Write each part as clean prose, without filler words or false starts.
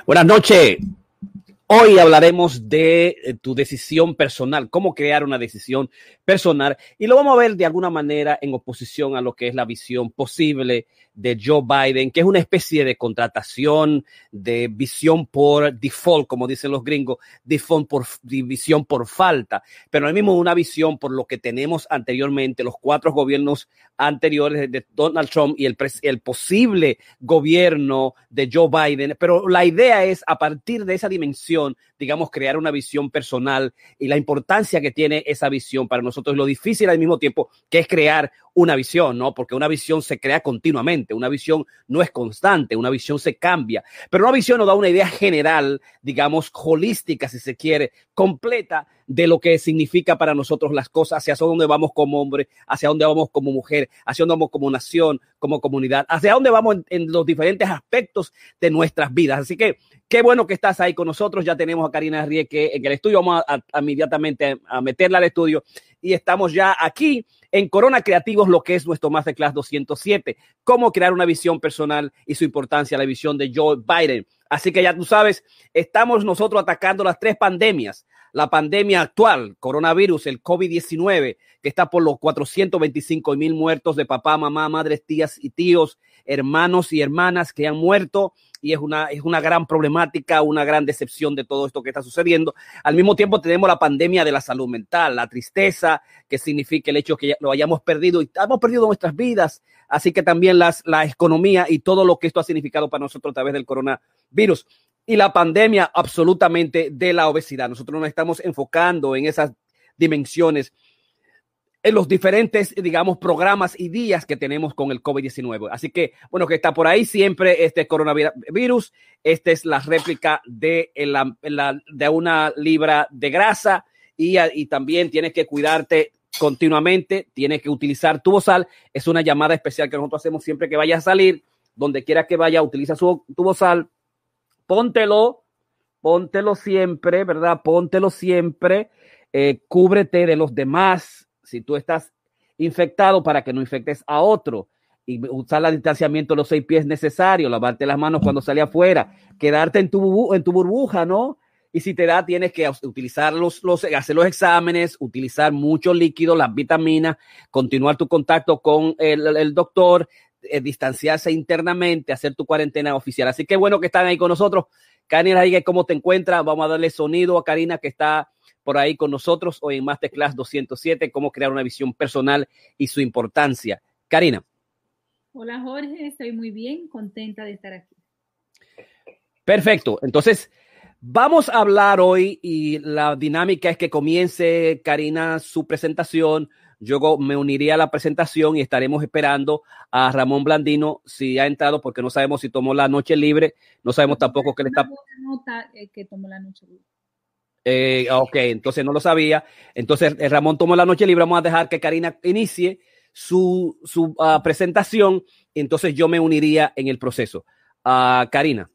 Buenas noches. Hoy hablaremos de tu decisión personal, cómo crear una decisión personal, y lo vamos a ver de alguna manera en oposición a lo que es la visión posible de Joe Biden, que es una especie de contratación, de visión por default, como dicen los gringos, visión por falta, pero al mismo una visión por lo que tenemos anteriormente, los 4 gobiernos anteriores de Donald Trump y el posible gobierno de Joe Biden. Pero la idea es, a partir de esa dimensión, digamos, crear una visión personal y la importancia que tiene esa visión para nosotros, lo difícil al mismo tiempo que es crear una visión, ¿no? Porque una visión se crea continuamente, una visión no es constante, una visión se cambia, pero una visión nos da una idea general, digamos, holística, si se quiere, completa de lo que significa para nosotros las cosas, hacia dónde vamos como hombre, hacia dónde vamos como mujer, hacia dónde vamos como nación, como comunidad, hacia dónde vamos en los diferentes aspectos de nuestras vidas. Así que qué bueno que estás ahí con nosotros. Ya tenemos a Karina Rieke en el estudio. Vamos a inmediatamente a meterla al estudio. Y estamos ya aquí en Corona Creativos, lo que es nuestro Masterclass 207. Cómo crear una visión personal y su importancia, la visión de Joe Biden. Así que ya tú sabes, estamos nosotros atacando las 3 pandemias. La pandemia actual, coronavirus, el COVID-19, que está por los 425,000 muertos de papá, mamá, madres, tías y tíos, hermanos y hermanas que han muerto. Y es una gran problemática, una gran decepción de todo esto que está sucediendo. Al mismo tiempo tenemos la pandemia de la salud mental, la tristeza, que significa el hecho que lo hayamos perdido y hemos perdido nuestras vidas. Así que también la economía y todo lo que esto ha significado para nosotros a través del coronavirus. Y la pandemia absolutamente de la obesidad. Nosotros nos estamos enfocando en esas dimensiones en los diferentes, digamos, programas y días que tenemos con el COVID-19. Así que, bueno, que está por ahí siempre este coronavirus. Esta es la réplica de una libra de grasa y también tienes que cuidarte continuamente, tienes que utilizar tu bozal. Es una llamada especial que nosotros hacemos siempre que vaya a salir, donde quiera que vaya, utiliza tu bozal, póntelo siempre, ¿verdad? Póntelo siempre, cúbrete de los demás si tú estás infectado para que no infectes a otro, y usar el distanciamiento de los 6 pies necesario, lavarte las manos cuando sale afuera, quedarte en tu burbuja, ¿no? Y si te da, tienes que utilizar hacer los exámenes, utilizar mucho líquido, las vitaminas, continuar tu contacto con el doctor, distanciarse internamente, hacer tu cuarentena oficial. Así que bueno que están ahí con nosotros. Karina, ¿cómo te encuentras? Vamos a darle sonido a Karina, que está por ahí con nosotros hoy en Masterclass 207, cómo crear una visión personal y su importancia. Karina. Hola Jorge, estoy muy bien, contenta de estar aquí. Perfecto, entonces vamos a hablar hoy y la dinámica es que comience Karina su presentación. Yo me uniría a la presentación y estaremos esperando a Ramón Blandino si ha entrado, porque no sabemos si tomó la noche libre, no sabemos tampoco qué le está... Nota que tomó la noche libre. Ok, entonces no lo sabía. Entonces Ramón tomó la noche libre. Vamos a dejar que Karina inicie su presentación. Entonces yo me uniría en el proceso. Karina.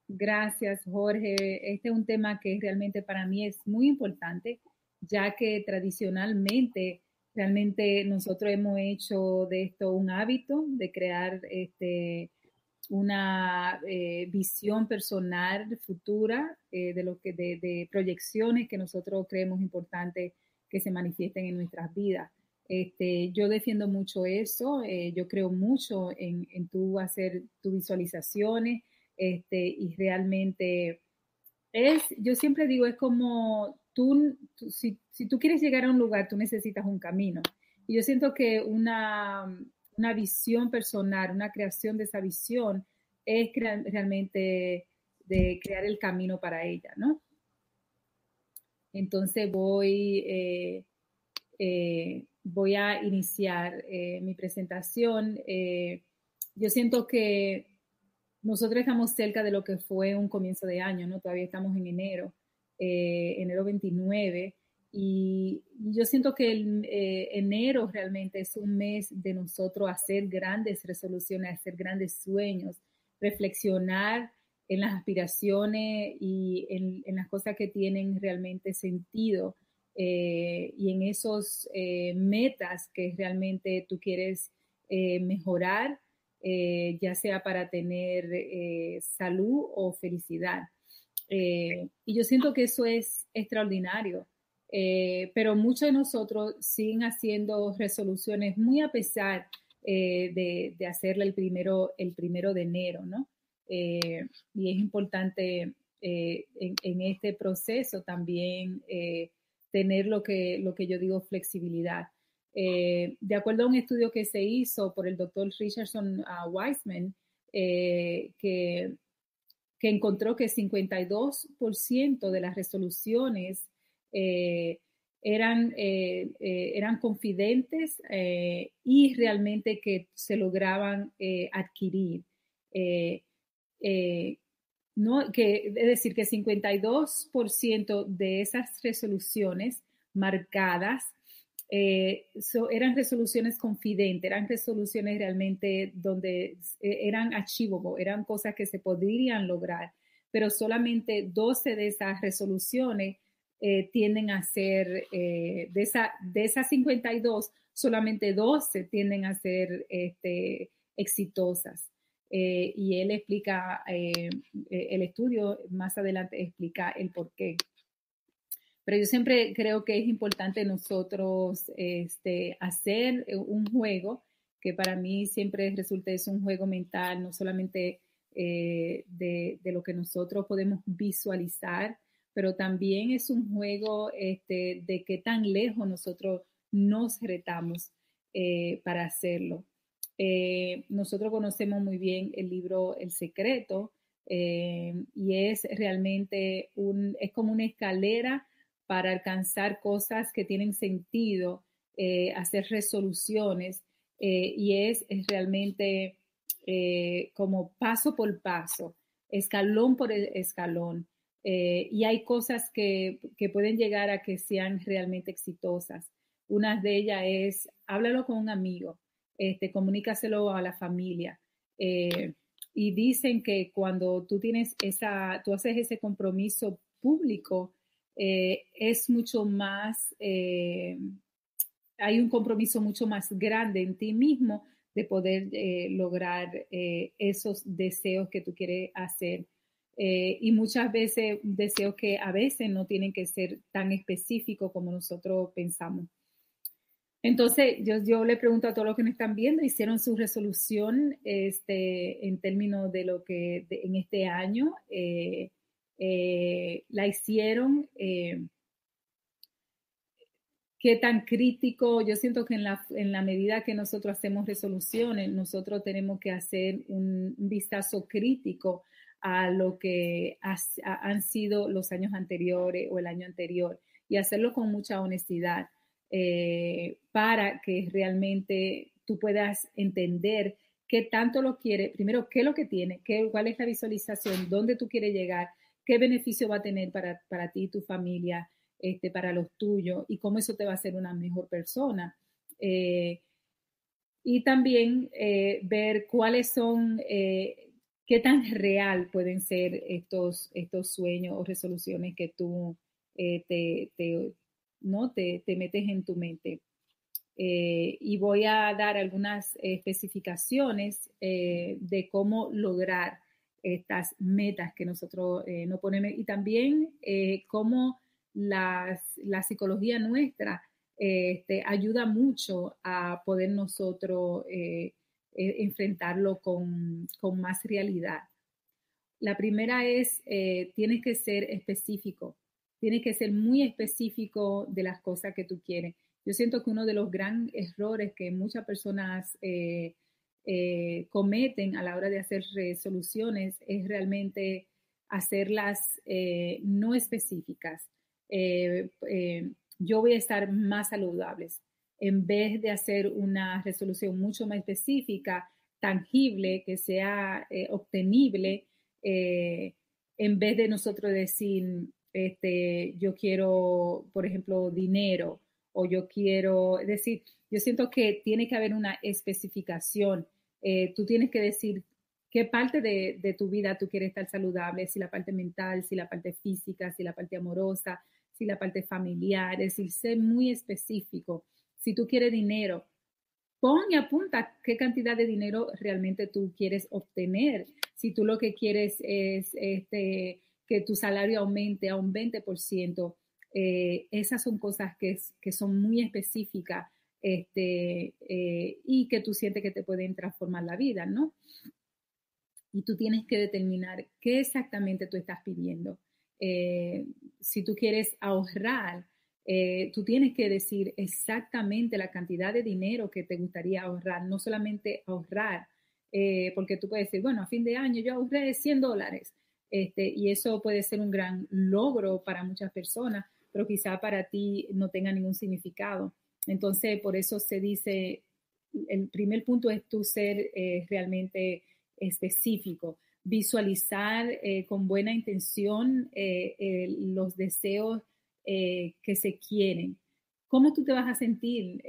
Gracias, Jorge. Este es un tema que realmente para mí es muy importante, ya que tradicionalmente realmente nosotros hemos hecho de esto un hábito de crear una visión personal futura de proyecciones que nosotros creemos importantes que se manifiesten en nuestras vidas. Yo defiendo mucho eso, yo creo mucho en tú hacer tus visualizaciones, y realmente yo siempre digo, es como si tú quieres llegar a un lugar, tú necesitas un camino. Y yo siento que una visión personal, una creación de esa visión es realmente de crear el camino para ella, ¿no? Entonces voy a iniciar mi presentación. Yo siento que nosotros estamos cerca de lo que fue un comienzo de año, ¿no? Todavía estamos en enero 29, y yo siento que enero realmente es un mes de nosotros hacer grandes resoluciones, hacer grandes sueños, reflexionar en las aspiraciones y en las cosas que tienen realmente sentido, y en esos metas que realmente tú quieres mejorar, ya sea para tener salud o felicidad. Y yo siento que eso es extraordinario. Pero muchos de nosotros siguen haciendo resoluciones muy a pesar de hacerla el primero de enero, ¿no? Y es importante en este proceso también tener lo que yo digo flexibilidad. De acuerdo a un estudio que se hizo por el doctor Richardson Wiseman, que encontró que 52% de las resoluciones eran confidentes y realmente que se lograban adquirir. No, es decir, que 52% de esas resoluciones marcadas eran resoluciones confidentes, eran resoluciones realmente donde eran achievable, eran cosas que se podrían lograr, pero solamente 12 de esas resoluciones tienden a ser, de esas 52, solamente 12 tienden a ser exitosas. Y él explica, el estudio más adelante explica el por qué. Pero yo siempre creo que es importante nosotros hacer un juego que para mí siempre resulta es un juego mental, no solamente de lo que nosotros podemos visualizar, pero también es un juego de qué tan lejos nosotros nos retamos para hacerlo. Nosotros conocemos muy bien el libro El Secreto y es realmente es como una escalera para alcanzar cosas que tienen sentido, hacer resoluciones, y es realmente como paso por paso, escalón por escalón. Y hay cosas que pueden llegar a que sean realmente exitosas. Una de ellas es, háblalo con un amigo, comunícaselo a la familia. Y dicen que cuando tú haces ese compromiso público, es mucho más, hay un compromiso mucho más grande en ti mismo de poder lograr esos deseos que tú quieres hacer. Y muchas veces deseos que a veces no tienen que ser tan específicos como nosotros pensamos. Entonces, yo le pregunto a todos los que me están viendo, ¿hicieron su resolución en términos de lo que en este año la hicieron? ¿Qué tan crítico? Yo siento que en la medida que nosotros hacemos resoluciones, nosotros tenemos que hacer un vistazo crítico a lo que han sido los años anteriores o el año anterior y hacerlo con mucha honestidad para que realmente tú puedas entender qué tanto lo quiere, primero, qué es lo que tiene, cuál es la visualización, dónde tú quieres llegar, qué beneficio va a tener para ti y tu familia, para los tuyos y cómo eso te va a hacer una mejor persona. Y también ver cuáles son, qué tan real pueden ser estos sueños o resoluciones que tú ¿no? te metes en tu mente. Y voy a dar algunas especificaciones de cómo lograr estas metas que nosotros nos ponemos y también cómo la psicología nuestra ayuda mucho a poder nosotros enfrentarlo con más realidad. La primera es, tienes que ser específico, tienes que ser muy específico de las cosas que tú quieres. Yo siento que uno de los grandes errores que muchas personas cometen a la hora de hacer resoluciones es realmente hacerlas no específicas. Yo voy a estar más saludables. En vez de hacer una resolución mucho más específica, tangible, que sea obtenible, en vez de nosotros decir, yo quiero, por ejemplo, dinero, o yo quiero, es decir, yo siento que tiene que haber una especificación. Tú tienes que decir qué parte de tu vida tú quieres estar saludable, si la parte mental, si la parte física, si la parte amorosa, si la parte familiar, es decir, ser muy específico. Si tú quieres dinero, pon y apunta qué cantidad de dinero realmente tú quieres obtener. Si tú lo que quieres es que tu salario aumente a un 20%, esas son cosas que son muy específicas y que tú sientes que te pueden transformar la vida, ¿no? Y tú tienes que determinar qué exactamente tú estás pidiendo. Si tú quieres ahorrar, tú tienes que decir exactamente la cantidad de dinero que te gustaría ahorrar, no solamente ahorrar, porque tú puedes decir, bueno, a fin de año yo ahorré $100, y eso puede ser un gran logro para muchas personas, pero quizá para ti no tenga ningún significado. Entonces, por eso se dice, el primer punto es tú ser realmente específico, visualizar con buena intención los deseos que se quieren. ¿Cómo tú te vas a sentir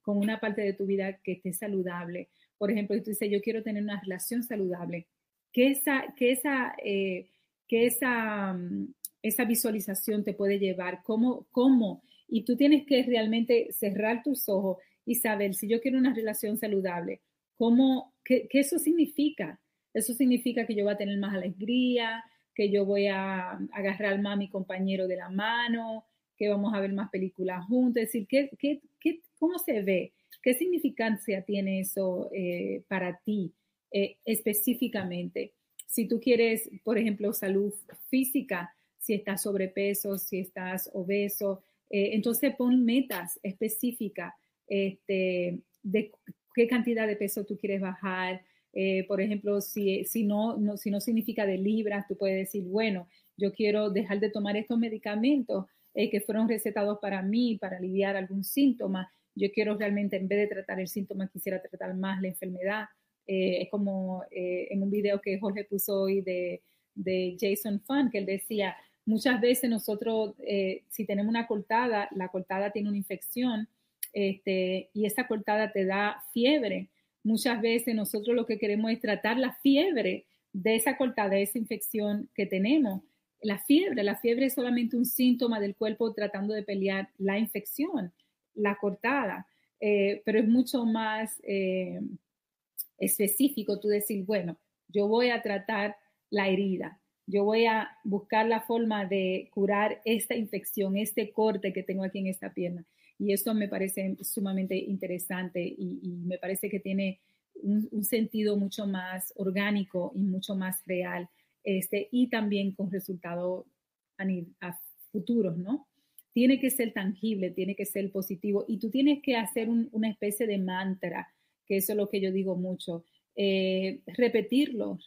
con una parte de tu vida que esté saludable? Por ejemplo, si tú dices, yo quiero tener una relación saludable, esa visualización te puede llevar, cómo, y tú tienes que realmente cerrar tus ojos y saber si yo quiero una relación saludable, qué eso significa. Eso significa que yo voy a tener más alegría, que yo voy a agarrar más a mi compañero de la mano, que vamos a ver más películas juntos. Es decir, ¿cómo se ve? ¿Qué significancia tiene eso para ti específicamente? Si tú quieres, por ejemplo, salud física, si estás sobrepeso, si estás obeso, entonces pon metas específicas de qué cantidad de peso tú quieres bajar. Por ejemplo, si no significa de libras, tú puedes decir, bueno, yo quiero dejar de tomar estos medicamentos que fueron recetados para mí, para aliviar algún síntoma. Yo quiero realmente, en vez de tratar el síntoma, quisiera tratar más la enfermedad. Es como en un video que Jorge puso hoy de Jason Fun, que él decía, muchas veces nosotros, si tenemos una cortada, la cortada tiene una infección, y esa cortada te da fiebre. Muchas veces nosotros lo que queremos es tratar la fiebre de esa cortada, de esa infección que tenemos. La fiebre es solamente un síntoma del cuerpo tratando de pelear la infección, la cortada, pero es mucho más específico tú decir, bueno, yo voy a tratar la herida, yo voy a buscar la forma de curar esta infección, este corte que tengo aquí en esta pierna. Y eso me parece sumamente interesante y me parece que tiene un sentido mucho más orgánico y mucho más real, y también con resultados a futuros, ¿no? Tiene que ser tangible, tiene que ser positivo y tú tienes que hacer una especie de mantra, que eso es lo que yo digo mucho, repetirlo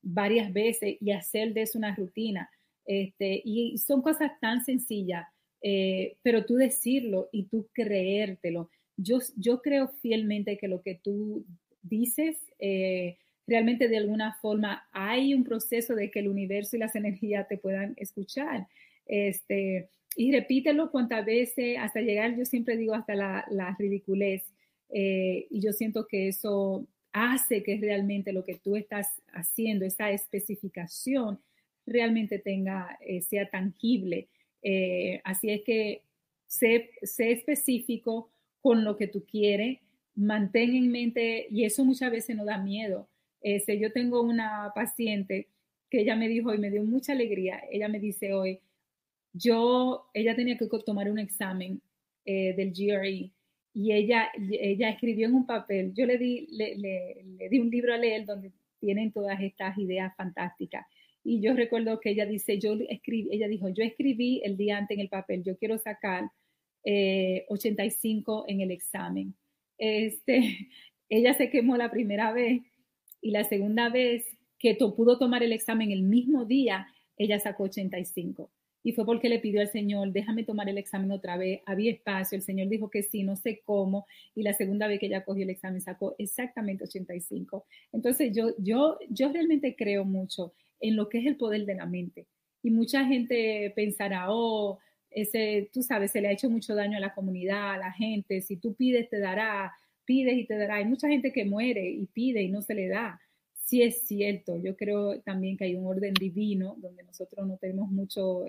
varias veces y hacer de eso una rutina. Y son cosas tan sencillas, pero tú decirlo y tú creértelo. Yo creo fielmente que lo que tú dices, realmente de alguna forma hay un proceso de que el universo y las energías te puedan escuchar. Y repítelo cuantas veces hasta llegar, yo siempre digo, hasta la ridiculez. Y yo siento que eso hace que realmente lo que tú estás haciendo, esa especificación, realmente sea tangible. Así es que sé específico con lo que tú quieres, mantén en mente, y eso muchas veces nos da miedo. Yo tengo una paciente que ella me dijo y me dio mucha alegría, ella me dice hoy, ella tenía que tomar un examen del GRE y ella escribió en un papel, yo le di un libro a leer donde tienen todas estas ideas fantásticas. Y yo recuerdo que ella dice, ella dijo, yo escribí el día antes en el papel, yo quiero sacar 85 en el examen. Ella se quemó la primera vez y la segunda vez que pudo tomar el examen el mismo día, ella sacó 85. Y fue porque le pidió al Señor, déjame tomar el examen otra vez, había espacio, el Señor dijo que sí, no sé cómo, y la segunda vez que ella cogió el examen sacó exactamente 85. Entonces yo realmente creo mucho en lo que es el poder de la mente. Y mucha gente pensará, tú sabes, se le ha hecho mucho daño a la comunidad, a la gente, si tú pides te dará, pides y te dará. Hay mucha gente que muere y pide y no se le da. Sí es cierto, yo creo también que hay un orden divino donde nosotros no tenemos mucho,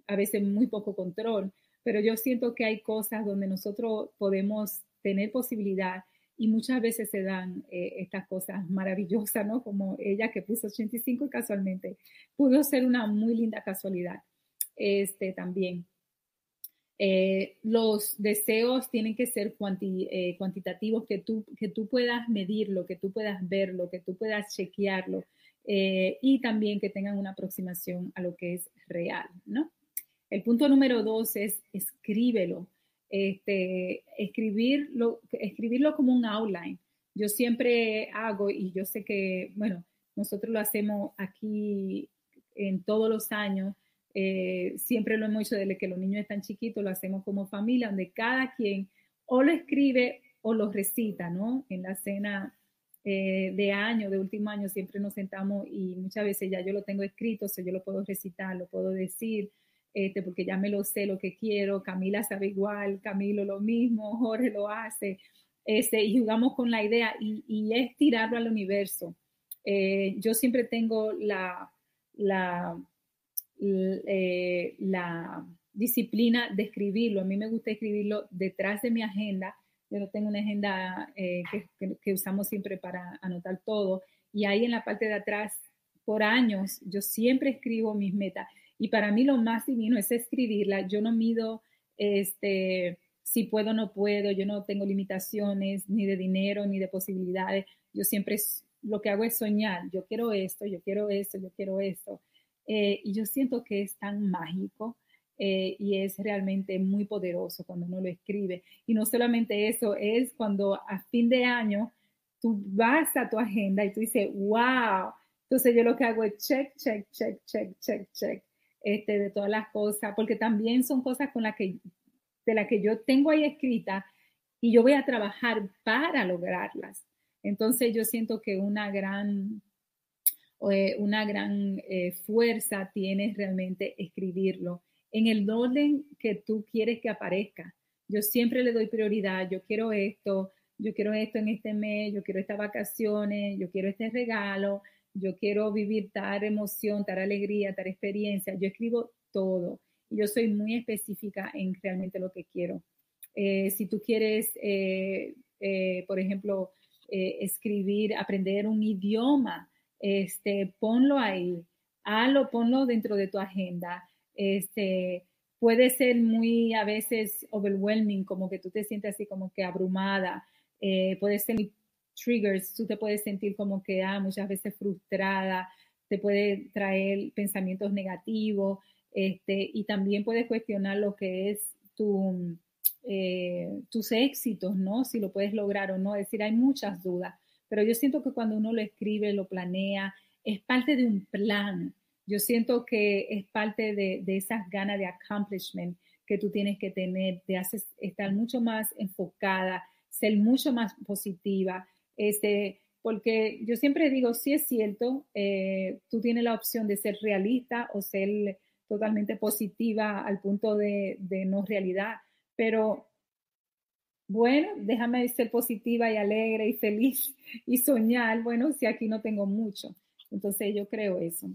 a veces muy poco control, pero yo siento que hay cosas donde nosotros podemos tener posibilidad y muchas veces se dan estas cosas maravillosas, ¿no? Como ella que puso 85 y casualmente pudo ser una muy linda casualidad también. Los deseos tienen que ser cuantitativos, que tú puedas medirlo, que tú puedas verlo, que tú puedas chequearlo y también que tengan una aproximación a lo que es real, ¿no? El punto número 2 es escríbelo. Escribirlo como un outline. Yo siempre hago, y yo sé que, bueno, nosotros lo hacemos aquí en todos los años, siempre lo hemos hecho desde que los niños están chiquitos, lo hacemos como familia, donde cada quien o lo escribe o lo recita, ¿no? En la cena de año, de último año, siempre nos sentamos y muchas veces ya yo lo tengo escrito, o sea, yo lo puedo recitar, lo puedo decir, porque ya me lo sé lo que quiero, Camila sabe igual, Camilo lo mismo, Jorge lo hace, y jugamos con la idea y es tirarlo al universo. Yo siempre tengo la disciplina de escribirlo. A mí me gusta escribirlo detrás de mi agenda. Yo no tengo una agenda que usamos siempre para anotar todo. Y ahí en la parte de atrás, por años, yo siempre escribo mis metas. Y para mí lo más divino es escribirla. Yo no mido si puedo o no puedo. Yo no tengo limitaciones ni de dinero ni de posibilidades. Yo siempre lo que hago es soñar. Yo quiero esto, yo quiero esto, yo quiero esto. Y yo siento que es tan mágico y es realmente muy poderoso cuando uno lo escribe. Y no solamente eso, es cuando a fin de año tú vas a tu agenda y tú dices, wow. Entonces yo lo que hago es check, check, check, check, check, check, de todas las cosas, porque también son cosas de las que yo tengo ahí escrita y yo voy a trabajar para lograrlas. Entonces yo siento que una gran fuerza tienes realmente escribirlo en el orden que tú quieres que aparezca. Yo siempre le doy prioridad, yo quiero esto en este mes, yo quiero estas vacaciones, yo quiero este regalo, yo quiero vivir tal emoción, tal alegría, tal experiencia. Yo escribo todo y yo soy muy específica en realmente lo que quiero. Si tú quieres, por ejemplo, escribir, aprender un idioma, ponlo ahí, ponlo dentro de tu agenda. Puede ser muy a veces overwhelming, como que tú te sientes así como que abrumada, puede ser triggers, tú te puedes sentir como que muchas veces frustrada, te puede traer pensamientos negativos, y también puedes cuestionar lo que es tus éxitos, ¿no? Si lo puedes lograr o no, es decir, hay muchas dudas. Pero yo siento que cuando uno lo escribe, lo planea, es parte de un plan. Yo siento que es parte de esas ganas de accomplishment que tú tienes que tener, te haces estar mucho más enfocada, ser mucho más positiva, porque yo siempre digo, sí es cierto, tú tienes la opción de ser realista o ser totalmente positiva al punto de no realidad, pero bueno, déjame ser positiva y alegre y feliz y soñar, bueno, si aquí no tengo mucho. Entonces yo creo eso.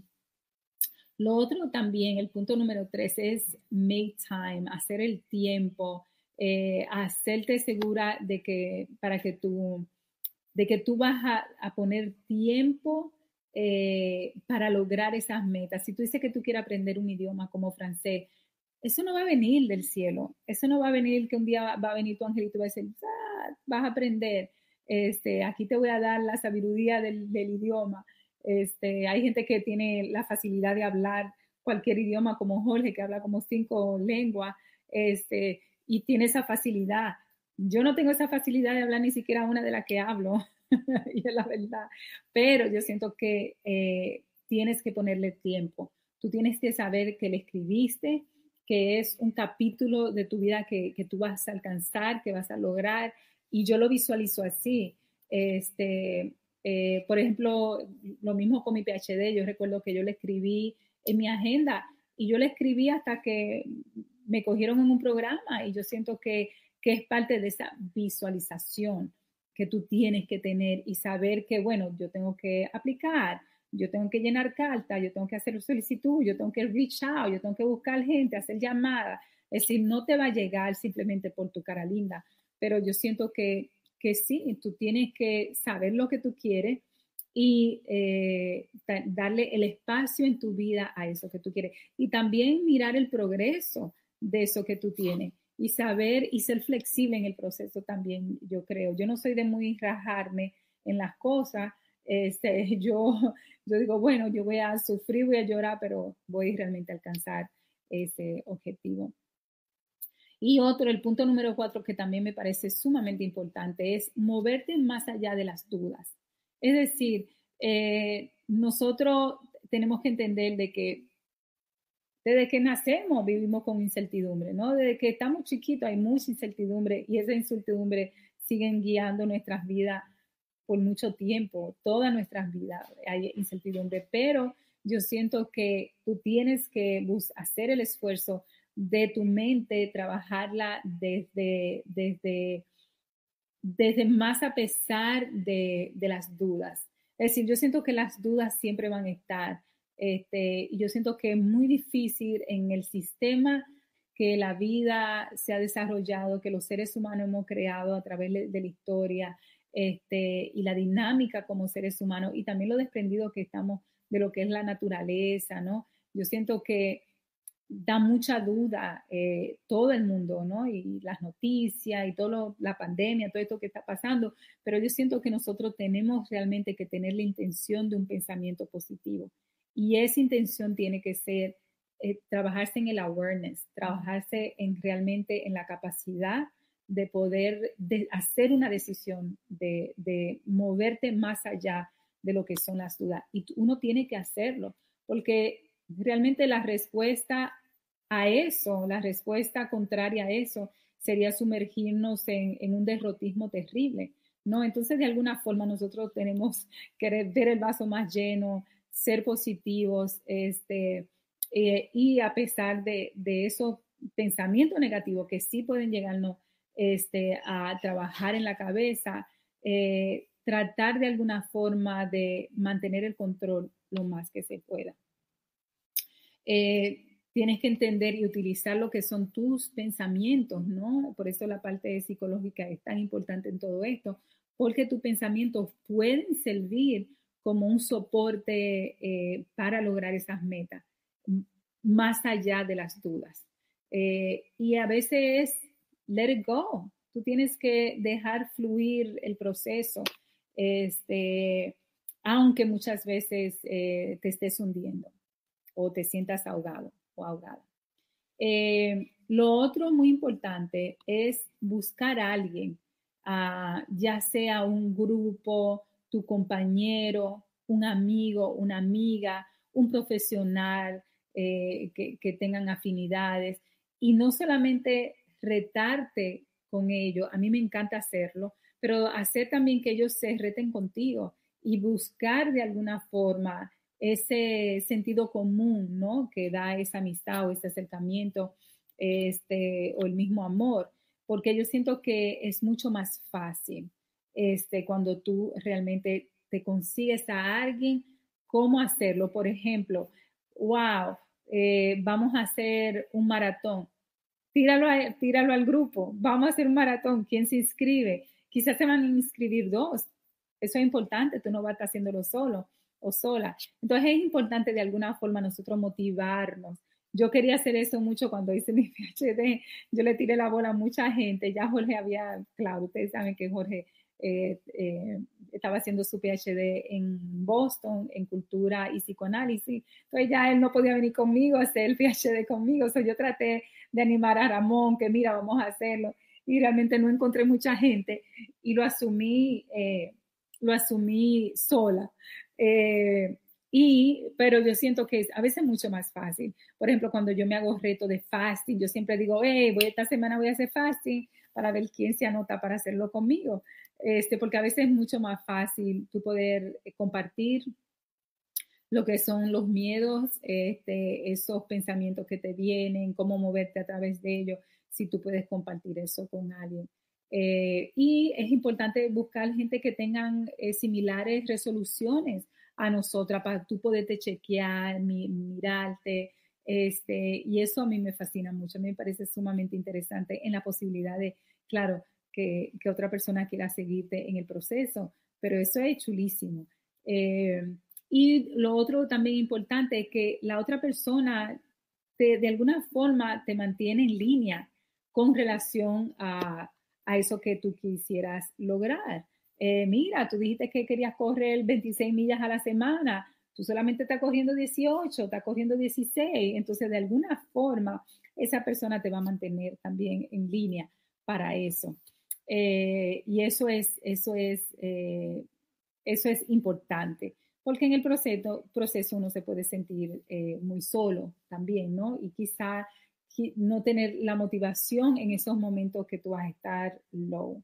Lo otro también, el punto número 3 es make time, hacer el tiempo, hacerte segura de que tú vas a poner tiempo para lograr esas metas. Si tú dices que tú quieres aprender un idioma como francés, eso no va a venir del cielo. Eso no va a venir que un día va a venir tu angelito y va a decir, vas a aprender. Aquí te voy a dar la sabiduría del idioma. Hay gente que tiene la facilidad de hablar cualquier idioma, como Jorge, que habla como 5 lenguas, y tiene esa facilidad. Yo no tengo esa facilidad de hablar ni siquiera una de las que hablo, y es la verdad. Pero yo siento que tienes que ponerle tiempo. Tú tienes que saber que le escribiste, que es un capítulo de tu vida que tú vas a alcanzar, que vas a lograr, y yo lo visualizo así. Por ejemplo, lo mismo con mi PhD, yo recuerdo que yo le escribí en mi agenda y yo le escribí hasta que me cogieron en un programa y yo siento que es parte de esa visualización que tú tienes que tener y saber que, bueno, yo tengo que aplicar, yo tengo que llenar cartas, yo tengo que hacer solicitud, yo tengo que reach out, yo tengo que buscar gente, hacer llamadas. Es decir, no te va a llegar simplemente por tu cara linda, pero yo siento que sí, tú tienes que saber lo que tú quieres y darle el espacio en tu vida a eso que tú quieres. Y también mirar el progreso de eso que tú tienes y saber y ser flexible en el proceso también, yo creo. Yo no soy de muy rajarme en las cosas. Yo digo, bueno, yo voy a sufrir, voy a llorar, pero voy realmente a alcanzar ese objetivo. Y otro, el punto número 4, que también me parece sumamente importante, es moverte más allá de las dudas. Es decir, nosotros tenemos que entender de que desde que nacemos vivimos con incertidumbre, ¿no? Desde que estamos chiquitos hay mucha incertidumbre y esa incertidumbre siguen guiando nuestras vidas por mucho tiempo, todas nuestras vidas hay incertidumbre, pero yo siento que tú tienes que hacer el esfuerzo de tu mente, trabajarla desde más a pesar de las dudas. Es decir, yo siento que las dudas siempre van a estar. Y yo siento que es muy difícil en el sistema que la vida se ha desarrollado, que los seres humanos hemos creado a través de la historia, y la dinámica como seres humanos y también lo desprendido que estamos de lo que es la naturaleza, ¿no? Yo siento que da mucha duda todo el mundo, ¿no? Y las noticias y la pandemia, todo esto que está pasando, pero yo siento que nosotros tenemos realmente que tener la intención de un pensamiento positivo y esa intención tiene que ser trabajarse en el awareness, trabajarse en realmente en la capacidad de poder hacer una decisión, de moverte más allá de lo que son las dudas. Y uno tiene que hacerlo, porque realmente la respuesta a eso, la respuesta contraria a eso, sería sumergirnos en un derrotismo terrible, ¿no? Entonces, de alguna forma, nosotros tenemos que ver el vaso más lleno, ser positivos, y a pesar de esos pensamientos negativos que sí pueden llegarnos a trabajar en la cabeza, tratar de alguna forma de mantener el control lo más que se pueda. Tienes que entender y utilizar lo que son tus pensamientos, ¿no? Por eso la parte psicológica es tan importante en todo esto, porque tus pensamientos pueden servir como un soporte para lograr esas metas, más allá de las dudas. Y a veces, let it go. Tú tienes que dejar fluir el proceso, aunque muchas veces te estés hundiendo o te sientas ahogado o ahogada. Lo otro muy importante es buscar a alguien, ya sea un grupo, tu compañero, un amigo, una amiga, un profesional que tengan afinidades y no solamente retarte con ellos, a mí me encanta hacerlo, pero hacer también que ellos se reten contigo y buscar de alguna forma ese sentido común, ¿no? Que da esa amistad o ese acercamiento, o el mismo amor, porque yo siento que es mucho más fácil, cuando tú realmente te consigues a alguien, cómo hacerlo. Por ejemplo, wow, vamos a hacer un maratón. Tíralo al grupo. Vamos a hacer un maratón. ¿Quién se inscribe? Quizás se van a inscribir 2. Eso es importante. Tú no vas a estar haciéndolo solo o sola. Entonces es importante de alguna forma nosotros motivarnos. Yo quería hacer eso mucho cuando hice mi PhD. Yo le tiré la bola a mucha gente. Ya Jorge claro, ustedes saben que Jorge estaba haciendo su PhD en Boston en cultura y psicoanálisis. Entonces ya él no podía venir conmigo a hacer el PhD conmigo. Yo traté de animar a Ramón, que mira, vamos a hacerlo. Y realmente no encontré mucha gente y lo asumí sola. Pero yo siento que es a veces mucho más fácil. Por ejemplo, cuando yo me hago reto de fasting, yo siempre digo, esta semana voy a hacer fasting para ver quién se anota para hacerlo conmigo. Porque a veces es mucho más fácil tú poder compartir lo que son los miedos, esos pensamientos que te vienen, cómo moverte a través de ellos, si tú puedes compartir eso con alguien. Y es importante buscar gente que tengan similares resoluciones a nosotras para tú poderte chequear, mirarte, Y eso a mí me fascina mucho, a mí me parece sumamente interesante en la posibilidad de, claro, que otra persona quiera seguirte en el proceso, pero eso es chulísimo. Y lo otro también importante es que la otra persona de alguna forma te mantiene en línea con relación a eso que tú quisieras lograr. Mira, tú dijiste que querías correr 26 millas a la semana, tú solamente estás corriendo 18, estás corriendo 16, entonces de alguna forma esa persona te va a mantener también en línea para eso. Y eso es importante, porque en el proceso uno se puede sentir muy solo también, ¿no? Y quizá no tener la motivación en esos momentos que tú vas a estar low.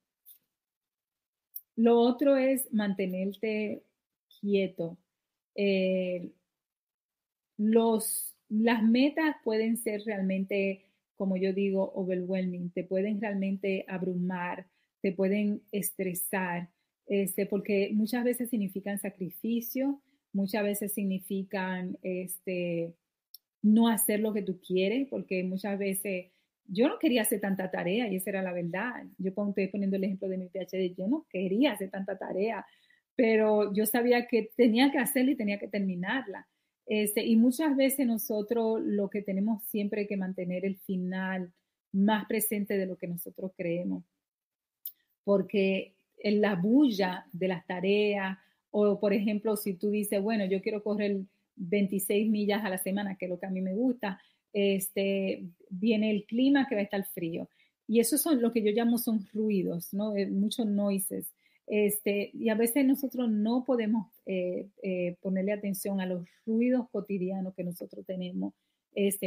Lo otro es mantenerte quieto. Las metas pueden ser realmente, como yo digo, overwhelming, te pueden realmente abrumar, te pueden estresar, porque muchas veces significan sacrificio, muchas veces significan no hacer lo que tú quieres, porque muchas veces yo no quería hacer tanta tarea y esa era la verdad. Yo estoy poniendo el ejemplo de mi PhD, yo no quería hacer tanta tarea, pero yo sabía que tenía que hacerla y tenía que terminarla. Y muchas veces nosotros lo que tenemos siempre que mantener el final más presente de lo que nosotros creemos, porque en la bulla de las tareas, o por ejemplo, si tú dices, bueno, yo quiero correr 26 millas a la semana, que es lo que a mí me gusta, viene el clima que va a estar frío. Y eso son lo que yo llamo son ruidos, ¿no? Muchos noises. Y a veces nosotros no podemos ponerle atención a los ruidos cotidianos que nosotros tenemos,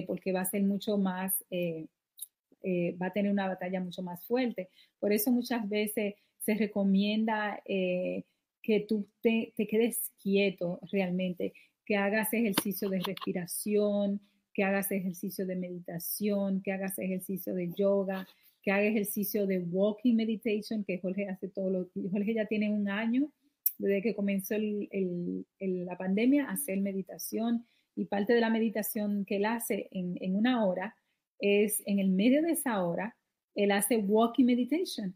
porque va a ser mucho más, va a tener una batalla mucho más fuerte. Por eso muchas veces se recomienda que tú te quedes quieto realmente, que hagas ejercicio de respiración, que hagas ejercicio de meditación, que hagas ejercicio de yoga, que haga ejercicio de walking meditation, que Jorge hace Jorge ya tiene 1 año desde que comenzó la pandemia a hacer meditación, y parte de la meditación que él hace en 1 hora es en el medio de esa hora, él hace walking meditation,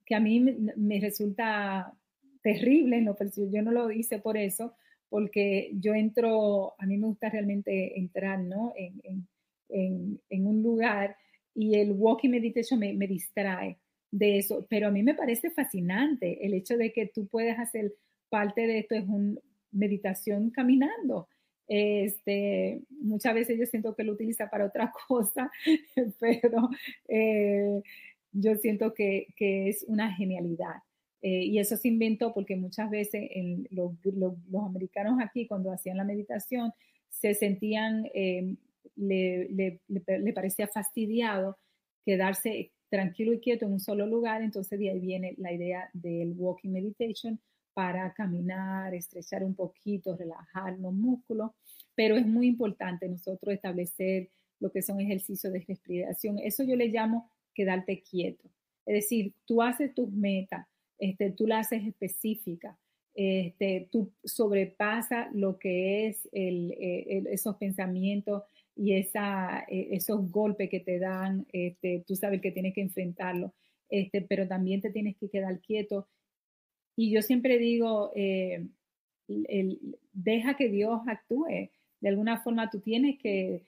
que a mí me resulta terrible, ¿no? Pero yo no lo hice por eso, porque yo entro, a mí me gusta realmente entrar, ¿no? En un lugar, y el walking meditation me distrae de eso, pero a mí me parece fascinante el hecho de que tú puedes hacer parte de esto, es una meditación caminando. Muchas veces yo siento que lo utiliza para otra cosa, pero yo siento que es una genialidad. Y eso se inventó porque muchas veces los americanos aquí, cuando hacían la meditación, se sentían, le parecía fastidiado quedarse tranquilo y quieto en un solo lugar. Entonces de ahí viene la idea del walking meditation, para caminar, estrechar un poquito, relajar los músculos, pero es muy importante nosotros establecer lo que son ejercicios de respiración. Eso yo le llamo quedarte quieto. Es decir, tú haces tus metas, tú las haces específicas, tú sobrepasas lo que es esos pensamientos y esos golpes que te dan, tú sabes que tienes que enfrentarlo, pero también te tienes que quedar quieto. Y yo siempre digo, deja que Dios actúe. De alguna forma tú tienes que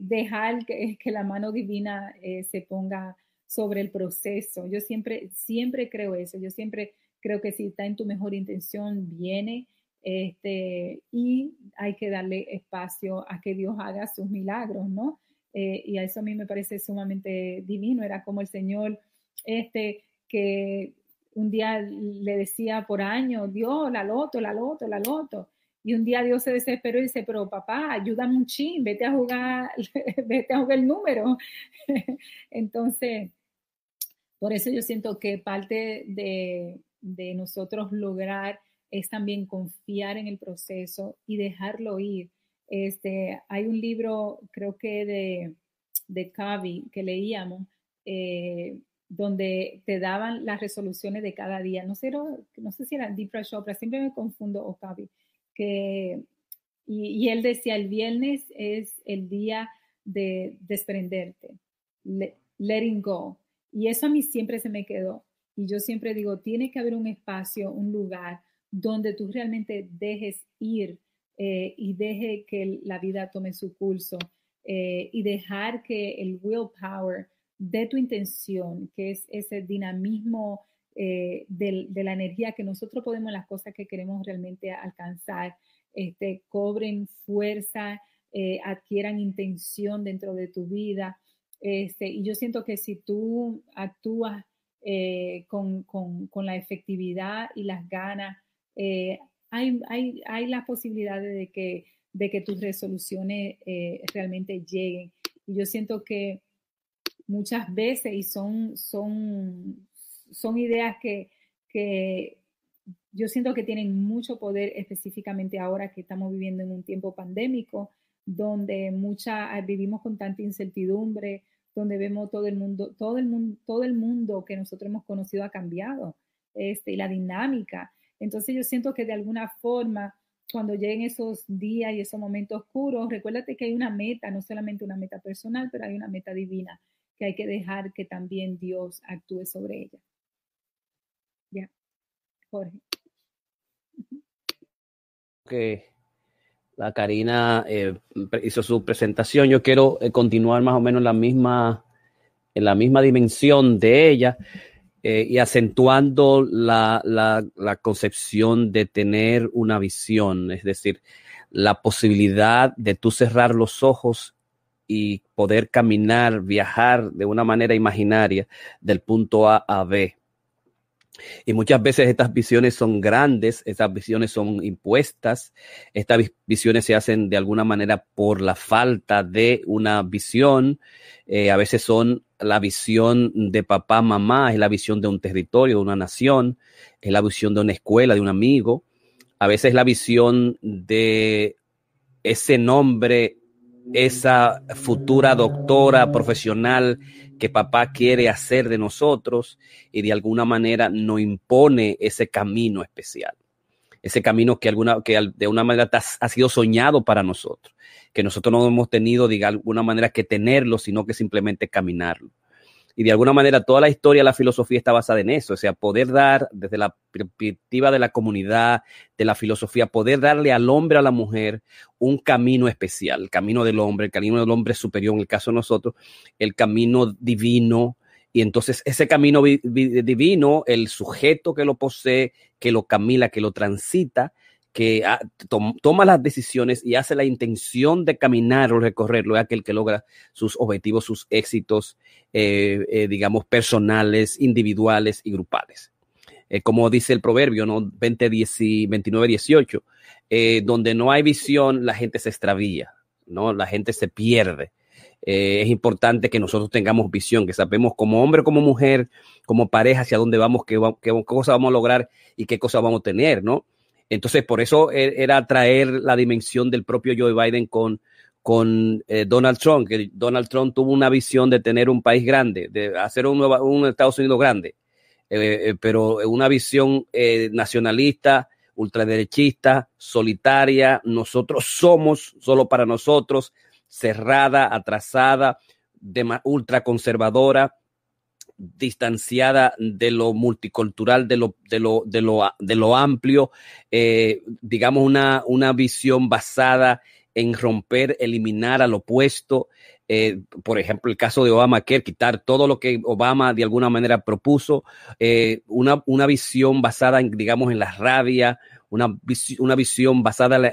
dejar que la mano divina se ponga sobre el proceso. Yo siempre creo eso. Yo siempre creo que si está en tu mejor intención, viene. Y hay que darle espacio a que Dios haga sus milagros, ¿no? Y a eso a mí me parece sumamente divino. Era como el Señor, que un día le decía por años, Dios, la loto, la loto, la loto. Y un día Dios se desesperó y dice, pero papá, ayúdame un chin, vete a jugar, vete a jugar el número. Entonces, por eso yo siento que parte de nosotros lograr es también confiar en el proceso y dejarlo ir. Hay un libro, creo que de Covey, que leíamos, donde te daban las resoluciones de cada día. No sé si era Deepak Chopra, siempre me confundo, o Covey, que Y él decía, el viernes es el día de desprenderte, letting go. Y eso a mí siempre se me quedó. Y yo siempre digo, tiene que haber un espacio, un lugar donde tú realmente dejes ir y deje que la vida tome su curso y dejar que el willpower de tu intención, que es ese dinamismo de la energía que nosotros podemos, las cosas que queremos realmente alcanzar, cobren fuerza, adquieran intención dentro de tu vida. Y yo siento que si tú actúas con la efectividad y las ganas, hay las posibilidades de que tus resoluciones realmente lleguen. Y yo siento que muchas veces, y son ideas que yo siento que tienen mucho poder, específicamente ahora que estamos viviendo en un tiempo pandémico, donde vivimos con tanta incertidumbre, donde vemos todo el mundo que nosotros hemos conocido ha cambiado, y la dinámica. Entonces yo siento que de alguna forma, cuando lleguen esos días y esos momentos oscuros, recuérdate que hay una meta, no solamente una meta personal, pero hay una meta divina que hay que dejar que también Dios actúe sobre ella. Ya, Jorge. Que la Karina hizo su presentación. Yo quiero continuar más o menos en la misma dimensión de ella y acentuando la concepción de tener una visión, es decir, la posibilidad de tú cerrar los ojos y poder caminar, viajar de una manera imaginaria del punto A a B. Y muchas veces estas visiones son grandes, estas visiones son impuestas, estas visiones se hacen de alguna manera por la falta de una visión. A veces son la visión de papá, mamá, es la visión de un territorio, de una nación, es la visión de una escuela, de un amigo. A veces la visión de ese nombre, esa futura doctora profesional que papá quiere hacer de nosotros y de alguna manera nos impone ese camino especial, ese camino que de alguna manera ha sido soñado para nosotros, que nosotros no hemos tenido de alguna manera que tenerlo, sino que simplemente caminarlo. Y de alguna manera toda la historia de la filosofía está basada en eso, o sea, poder dar desde la perspectiva de la comunidad, de la filosofía, poder darle al hombre, a la mujer, un camino especial, el camino del hombre superior, en el caso de nosotros, el camino divino. Y entonces ese camino divino, el sujeto que lo posee, que lo camina, que lo transita, que toma las decisiones y hace la intención de caminar o recorrerlo, es aquel que logra sus objetivos, sus éxitos, digamos, personales, individuales y grupales. Como dice el proverbio, ¿no? 29-18, donde no hay visión, la gente se extravía, ¿no? La gente se pierde. Es importante que nosotros tengamos visión, que sabemos como hombre, como mujer, como pareja, hacia dónde vamos, qué cosas vamos a lograr y qué cosas vamos a tener, ¿no? Entonces, por eso era traer la dimensión del propio Joe Biden con Donald Trump, que Donald Trump tuvo una visión de tener un país grande, de hacer un Estados Unidos grande, pero una visión nacionalista, ultraderechista, solitaria. Nosotros somos solo para nosotros, cerrada, atrasada, ultraconservadora, distanciada de lo multicultural, de lo amplio, digamos una visión basada en romper, eliminar al opuesto. Por ejemplo, el caso de Obamacare, quitar todo lo que Obama de alguna manera propuso, una visión basada en, digamos, en la rabia, una visión basada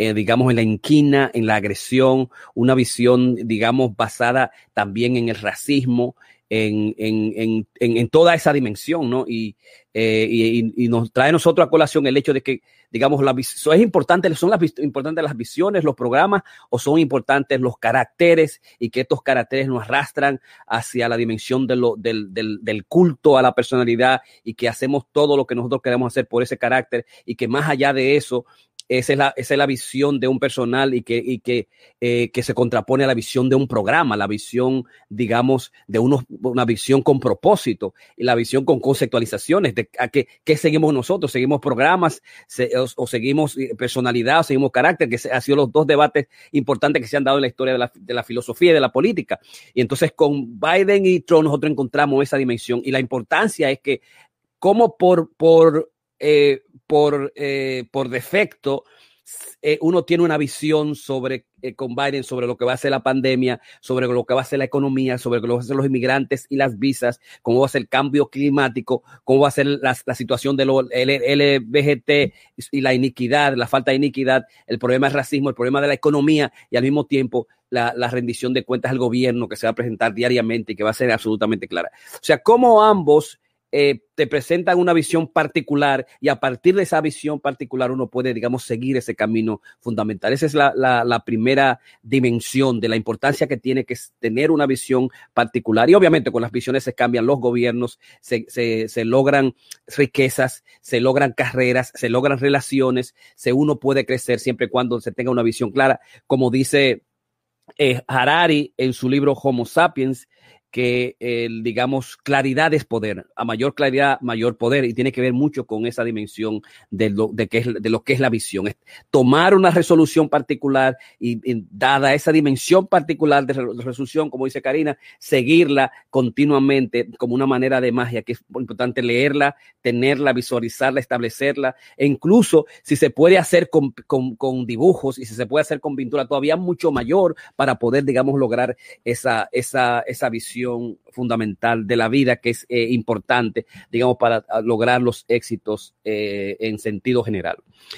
digamos, en la inquina, en la agresión, una visión, digamos, basada también en el racismo, en toda esa dimensión, ¿no? Y nos trae nosotros a colación el hecho de que, digamos, son importantes las visiones, los programas, o son importantes los caracteres, y que estos caracteres nos arrastran hacia la dimensión del culto a la personalidad, y que hacemos todo lo que nosotros queremos hacer por ese carácter, y que más allá de eso, esa es la visión de un personal y que se contrapone a la visión de un programa, la visión, digamos, de una visión con propósito y la visión con conceptualizaciones de qué seguimos nosotros, seguimos programas o seguimos personalidad o seguimos carácter, que han sido los dos debates importantes que se han dado en la historia de la filosofía y de la política. Y entonces con Biden y Trump nosotros encontramos esa dimensión y la importancia es que como por defecto, uno tiene una visión sobre con Biden sobre lo que va a ser la pandemia, sobre lo que va a ser la economía, sobre lo que van a ser los inmigrantes y las visas, cómo va a ser el cambio climático, cómo va a ser la situación de los LGBT y la iniquidad, la falta de iniquidad, el problema del racismo, el problema de la economía y al mismo tiempo la rendición de cuentas al gobierno que se va a presentar diariamente y que va a ser absolutamente clara. O sea, cómo ambos te presentan una visión particular y a partir de esa visión particular uno puede, digamos, seguir ese camino fundamental. Esa es la primera dimensión de la importancia que tiene que tener una visión particular. Y obviamente con las visiones se cambian los gobiernos, se logran riquezas, se logran carreras, se logran relaciones, uno puede crecer siempre y cuando se tenga una visión clara. Como dice Harari en su libro Homo Sapiens, que digamos claridad es poder, a mayor claridad mayor poder, y tiene que ver mucho con esa dimensión de lo que es la visión, es tomar una resolución particular y dada esa dimensión particular de resolución, como dice Karina, seguirla continuamente como una manera de magia, que es muy importante leerla, tenerla, visualizarla, establecerla, e incluso si se puede hacer con dibujos y si se puede hacer con pintura todavía mucho mayor para poder, digamos, lograr esa visión fundamental de la vida que es importante, digamos, para lograr los éxitos en sentido general.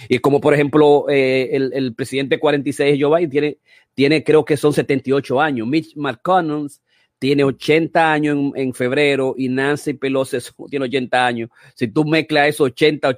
Y como por ejemplo el presidente 46 Joe Biden tiene creo que son 78 años, Mitch McConnell tiene 80 años en febrero y Nancy Pelosi tiene 80 años. Si tú mezclas esos 80,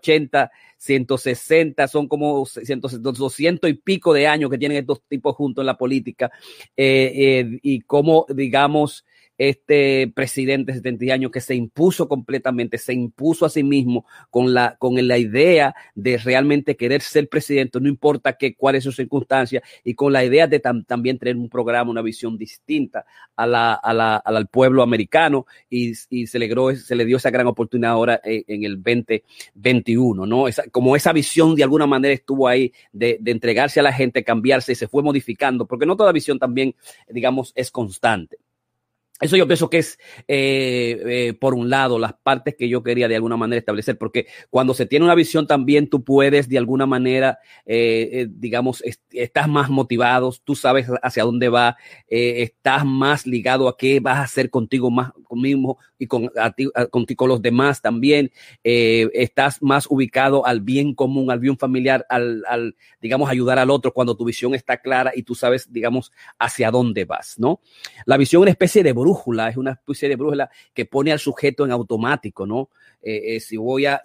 160, son como 200 y pico de años que tienen estos tipos juntos en la política, y como, digamos, este presidente de 70 años que se impuso completamente, se impuso a sí mismo con la idea de realmente querer ser presidente, no importa cuál es su circunstancia, y con la idea de también tener un programa, una visión distinta al pueblo americano, y se le dio esa gran oportunidad ahora en el 2021, ¿no? Como esa visión de alguna manera estuvo ahí de entregarse a la gente, cambiarse, y se fue modificando, porque no toda visión también, digamos, es constante. Eso yo pienso que es, por un lado, las partes que yo quería de alguna manera establecer, porque cuando se tiene una visión también tú puedes de alguna manera, digamos, estás más motivado, tú sabes hacia dónde va, estás más ligado a qué vas a hacer contigo mismo y con los demás también, estás más ubicado al bien común, al bien familiar, al digamos, ayudar al otro cuando tu visión está clara y tú sabes, digamos, hacia dónde vas, ¿no? La visión es una especie de brújula, es una especie de brújula que pone al sujeto en automático, ¿no? Si voy a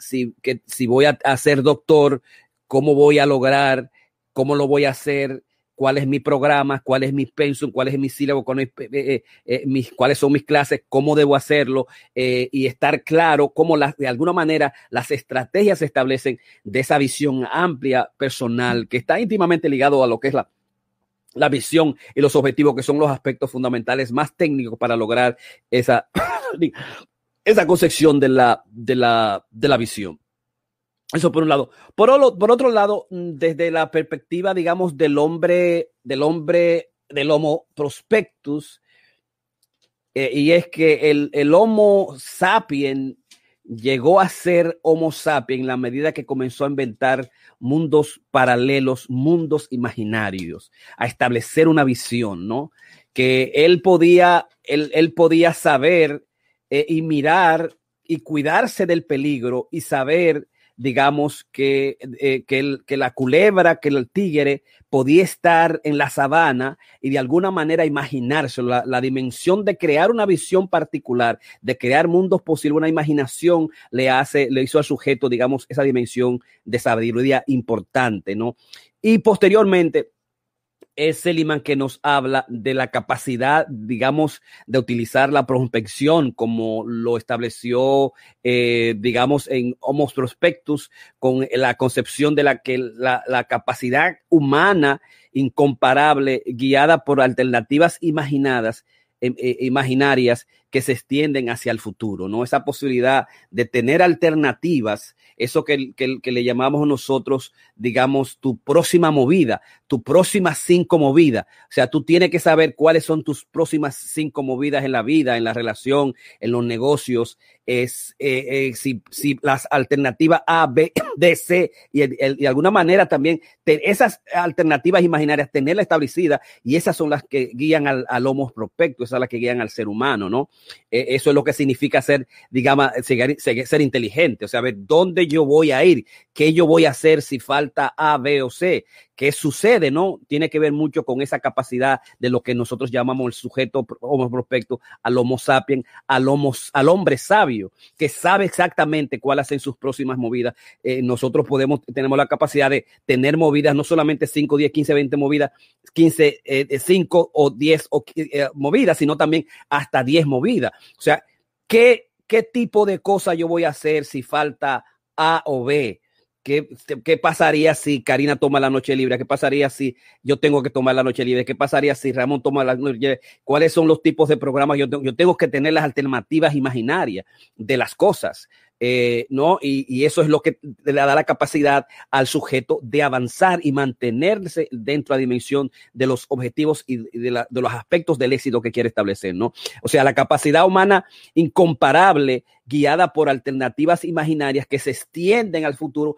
ser doctor, ¿cómo voy a lograr? ¿Cómo lo voy a hacer? ¿Cuál es mi programa? ¿Cuál es mi pensum? ¿Cuál es mi sílabo? ¿Cuáles son mis clases? ¿Cómo debo hacerlo? Y estar claro cómo de alguna manera las estrategias se establecen de esa visión amplia personal que está íntimamente ligado a lo que es la visión y los objetivos, que son los aspectos fundamentales más técnicos para lograr esa concepción de la visión. Eso por un lado. Por otro lado, desde la perspectiva, digamos, del Homo prospectus, y es que el Homo sapiens llegó a ser Homo sapiens en la medida que comenzó a inventar mundos paralelos, mundos imaginarios, a establecer una visión, ¿no? Que él podía saber y mirar y cuidarse del peligro y saber, digamos, que la culebra, que el tigre podía estar en la sabana y de alguna manera imaginárselo, la dimensión de crear una visión particular, de crear mundos posibles, una imaginación le hizo al sujeto, digamos, esa dimensión de sabiduría importante, ¿no? Y posteriormente, es Seligman, que nos habla de la capacidad, digamos, de utilizar la prospección como lo estableció, digamos, en Homo prospectus, con la concepción de la capacidad humana incomparable, guiada por alternativas imaginarias que se extienden hacia el futuro, ¿no? Esa posibilidad de tener alternativas, eso que le llamamos nosotros, digamos, tu próxima movida, tu próxima 5 movidas. O sea, tú tienes que saber cuáles son tus próximas 5 movidas en la vida, en la relación, en los negocios, si las alternativas A, B, D, C, y de alguna manera también esas alternativas imaginarias, tenerlas establecidas, y esas son las que guían al Homo prospectus, esas son las que guían al ser humano, ¿no? Eso es lo que significa ser, digamos, ser inteligente, o sea, ver dónde yo voy a ir, qué yo voy a hacer si falta A, B o C, qué sucede, ¿no? Tiene que ver mucho con esa capacidad de lo que nosotros llamamos el sujeto Homo prospectus, al Homo sapiens, al hombre sabio, que sabe exactamente cuáles son sus próximas movidas. Nosotros tenemos la capacidad de tener movidas, no solamente 5, 10, 15, 20 movidas, 15, 5 o 10 movidas, sino también hasta 10 movidas. O sea, ¿qué tipo de cosa yo voy a hacer si falta A o B? ¿Qué pasaría si Karina toma la noche libre? ¿Qué pasaría si yo tengo que tomar la noche libre? ¿Qué pasaría si Ramón toma la noche libre? ¿Cuáles son los tipos de programas? Yo tengo que tener las alternativas imaginarias de las cosas, ¿no? Y eso es lo que le da la capacidad al sujeto de avanzar y mantenerse dentro de la dimensión de los objetivos y de los aspectos del éxito que quiere establecer, ¿no? O sea, la capacidad humana incomparable, guiada por alternativas imaginarias que se extienden al futuro,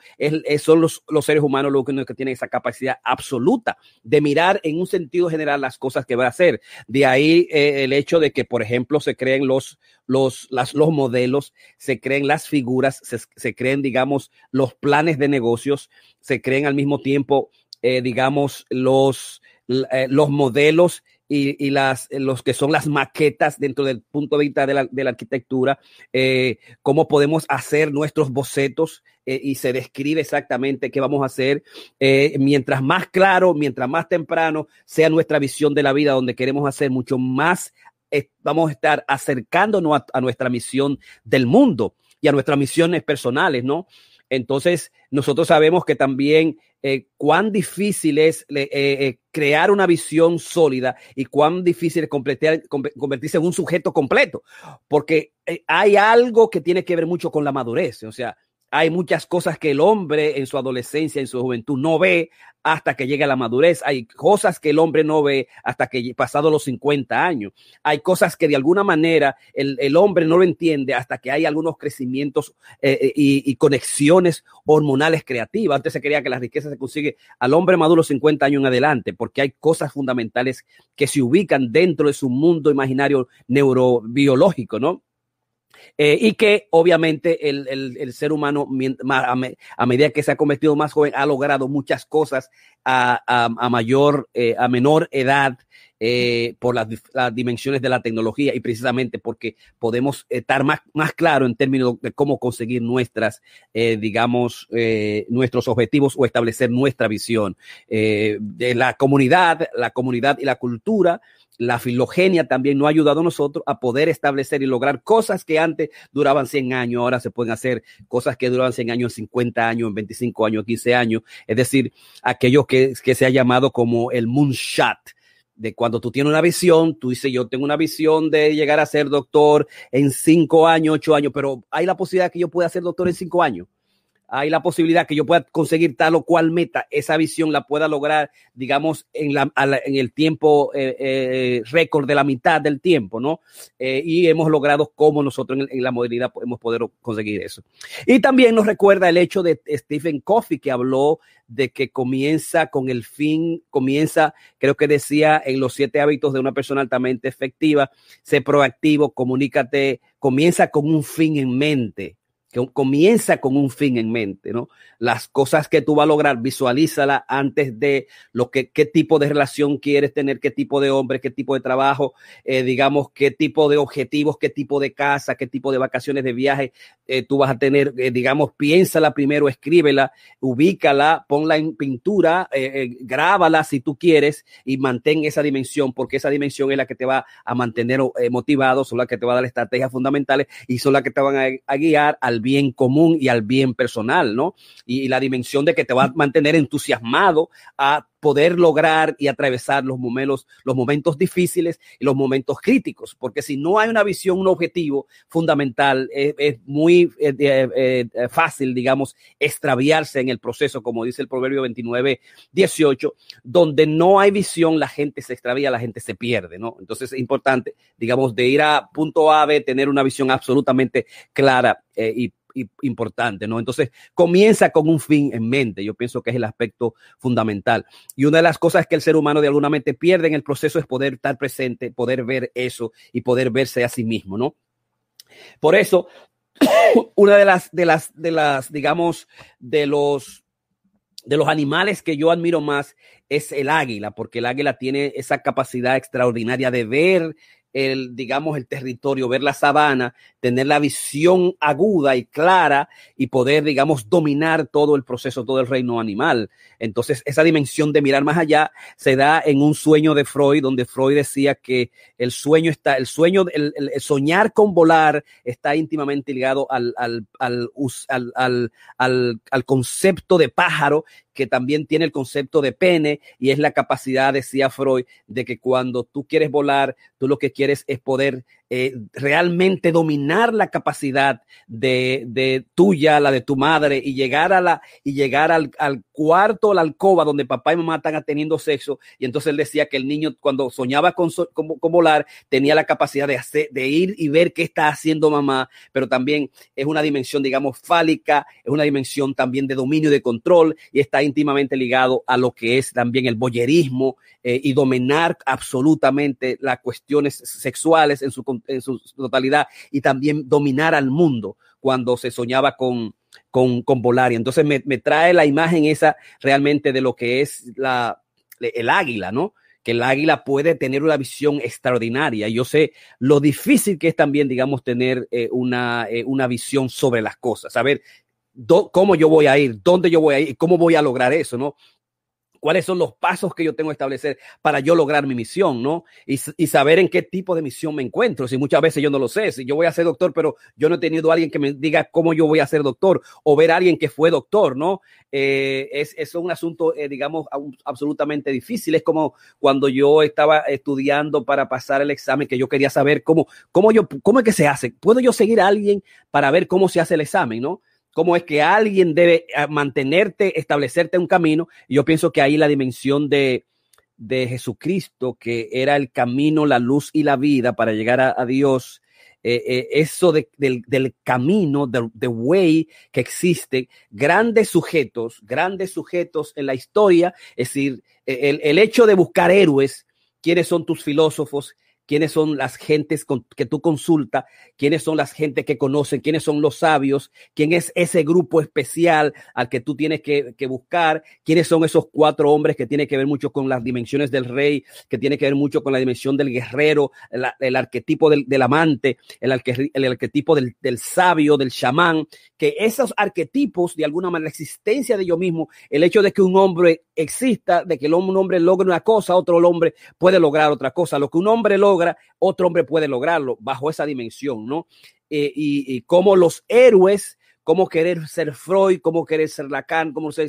son los seres humanos los que tienen esa capacidad absoluta de mirar en un sentido general las cosas que va a hacer. De ahí el hecho de que, por ejemplo, se creen los modelos, se creen las figuras, se creen, digamos, los planes de negocios, se creen al mismo tiempo, digamos, los modelos y los que son las maquetas dentro del punto de vista de la arquitectura, cómo podemos hacer nuestros bocetos, y se describe exactamente qué vamos a hacer. Mientras más claro, mientras más temprano sea nuestra visión de la vida, donde queremos hacer, mucho más vamos a estar acercándonos a nuestra misión del mundo y a nuestras misiones personales, ¿no? Entonces, nosotros sabemos que también cuán difícil es crear una visión sólida y cuán difícil es convertirse en un sujeto completo, porque hay algo que tiene que ver mucho con la madurez. O sea, hay muchas cosas que el hombre en su adolescencia, en su juventud, no ve hasta que llega a la madurez. Hay cosas que el hombre no ve hasta que pasado los 50 años. Hay cosas que de alguna manera el hombre no lo entiende hasta que hay algunos crecimientos y conexiones hormonales creativas. Antes se creía que la riqueza se consigue al hombre maduro 50 años en adelante, porque hay cosas fundamentales que se ubican dentro de su mundo imaginario neurobiológico, ¿no? Y que obviamente el ser humano, a medida que se ha convertido más joven, ha logrado muchas cosas a menor edad, por las dimensiones de la tecnología, y precisamente porque podemos estar más claro en términos de cómo conseguir digamos, nuestros objetivos o establecer nuestra visión de la comunidad y la cultura. La filogenia también nos ha ayudado a nosotros a poder establecer y lograr cosas que antes duraban 100 años, ahora se pueden hacer cosas que duraban 100 años, en 50 años, en 25 años, 15 años. Es decir, aquello que se ha llamado como el moonshot, de cuando tú tienes una visión, tú dices, yo tengo una visión de llegar a ser doctor en 5 años, 8 años, pero hay la posibilidad que yo pueda ser doctor en 5 años. Hay la posibilidad que yo pueda conseguir tal o cual meta, esa visión la pueda lograr, digamos, en el tiempo récord de la mitad del tiempo, ¿no? Y hemos logrado cómo nosotros en la modernidad hemos podido conseguir eso. Y también nos recuerda el hecho de Stephen Covey, que habló de que creo que decía en los 7 hábitos de una persona altamente efectiva: sé proactivo, comunícate, comienza con un fin en mente. que comienza con un fin en mente, ¿no? Las cosas que tú vas a lograr, visualízala antes de qué tipo de relación quieres tener, qué tipo de hombre, qué tipo de trabajo, digamos, qué tipo de objetivos, qué tipo de casa, qué tipo de vacaciones, de viaje tú vas a tener, digamos, piénsala primero, escríbela, ubícala, ponla en pintura, grábala si tú quieres y mantén esa dimensión, porque esa dimensión es la que te va a mantener motivado, son las que te va a dar estrategias fundamentales y son las que te van a guiar al bien común y al bien personal, ¿no? Y la dimensión de que te va a mantener entusiasmado a poder lograr y atravesar los momentos difíciles y los momentos críticos, porque si no hay una visión, un objetivo fundamental, es muy fácil, digamos, extraviarse en el proceso, como dice el Proverbio 29:18, donde no hay visión, la gente se extravía, la gente se pierde, ¿no? Entonces es importante, digamos, de ir a punto A, B, tener una visión absolutamente clara y importante, ¿no? Entonces comienza con un fin en mente. Yo pienso que es el aspecto fundamental. Y una de las cosas que el ser humano de alguna mente pierde en el proceso es poder estar presente, poder ver eso y poder verse a sí mismo, ¿no? Por eso, una de las, digamos, de los animales que yo admiro más es el águila, porque el águila tiene esa capacidad extraordinaria de ver digamos, el territorio, ver la sabana, tener la visión aguda y clara y poder, digamos, dominar todo el proceso, todo el reino animal. Entonces, esa dimensión de mirar más allá se da en un sueño de Freud, donde Freud decía que el soñar con volar está íntimamente ligado al concepto de pájaro, que también tiene el concepto de pene, y es la capacidad, decía Freud, de que cuando tú quieres volar, tú lo que quieres es poder realmente dominar la capacidad de tuya, la de tu madre, y llegar al cuarto, a la alcoba donde papá y mamá están teniendo sexo. Y entonces él decía que el niño, cuando soñaba con volar, tenía la capacidad de ir y ver qué está haciendo mamá, pero también es una dimensión, digamos, fálica, es una dimensión también de dominio y de control, y está íntimamente ligado a lo que es también el voyerismo y dominar absolutamente las cuestiones sexuales en su totalidad, y también dominar al mundo cuando se soñaba con volar. Y entonces me trae la imagen esa realmente de lo que es el águila, ¿no? Que el águila puede tener una visión extraordinaria. Yo sé lo difícil que es también, digamos, tener una visión sobre las cosas, saber cómo yo voy a ir, dónde yo voy a ir, cómo voy a lograr eso, ¿no? Cuáles son los pasos que yo tengo que establecer para yo lograr mi misión, ¿no? Y saber en qué tipo de misión me encuentro. Si muchas veces yo no lo sé, si yo voy a ser doctor, pero yo no he tenido a alguien que me diga cómo yo voy a ser doctor, o ver a alguien que fue doctor, ¿no? Es un asunto, digamos, absolutamente difícil. Es como cuando yo estaba estudiando para pasar el examen, que yo quería saber cómo es que se hace. ¿Puedo yo seguir a alguien para ver cómo se hace el examen, ¿no? Cómo es que alguien debe mantenerte, establecerte un camino. Y yo pienso que ahí la dimensión de Jesucristo, que era el camino, la luz y la vida para llegar a Dios, eso del camino, the way que existe, grandes sujetos en la historia. Es decir, el hecho de buscar héroes, quiénes son tus filósofos, quiénes son las gentes que tú consultas, quiénes son las gentes que conocen, quiénes son los sabios, quién es ese grupo especial al que tú tienes que buscar, quiénes son esos 4 hombres que tienen que ver mucho con las dimensiones del rey, que tiene que ver mucho con la dimensión del guerrero, el arquetipo del amante, el arquetipo del sabio, del chamán, que esos arquetipos, de alguna manera, la existencia de ellos mismos, el hecho de que un hombre exista, de que un hombre logre una cosa, otro hombre puede lograr otra cosa. Lo que un hombre logra, otro hombre puede lograrlo bajo esa dimensión, ¿no? Y como los héroes, cómo querer ser Freud, cómo querer ser Lacan, cómo ser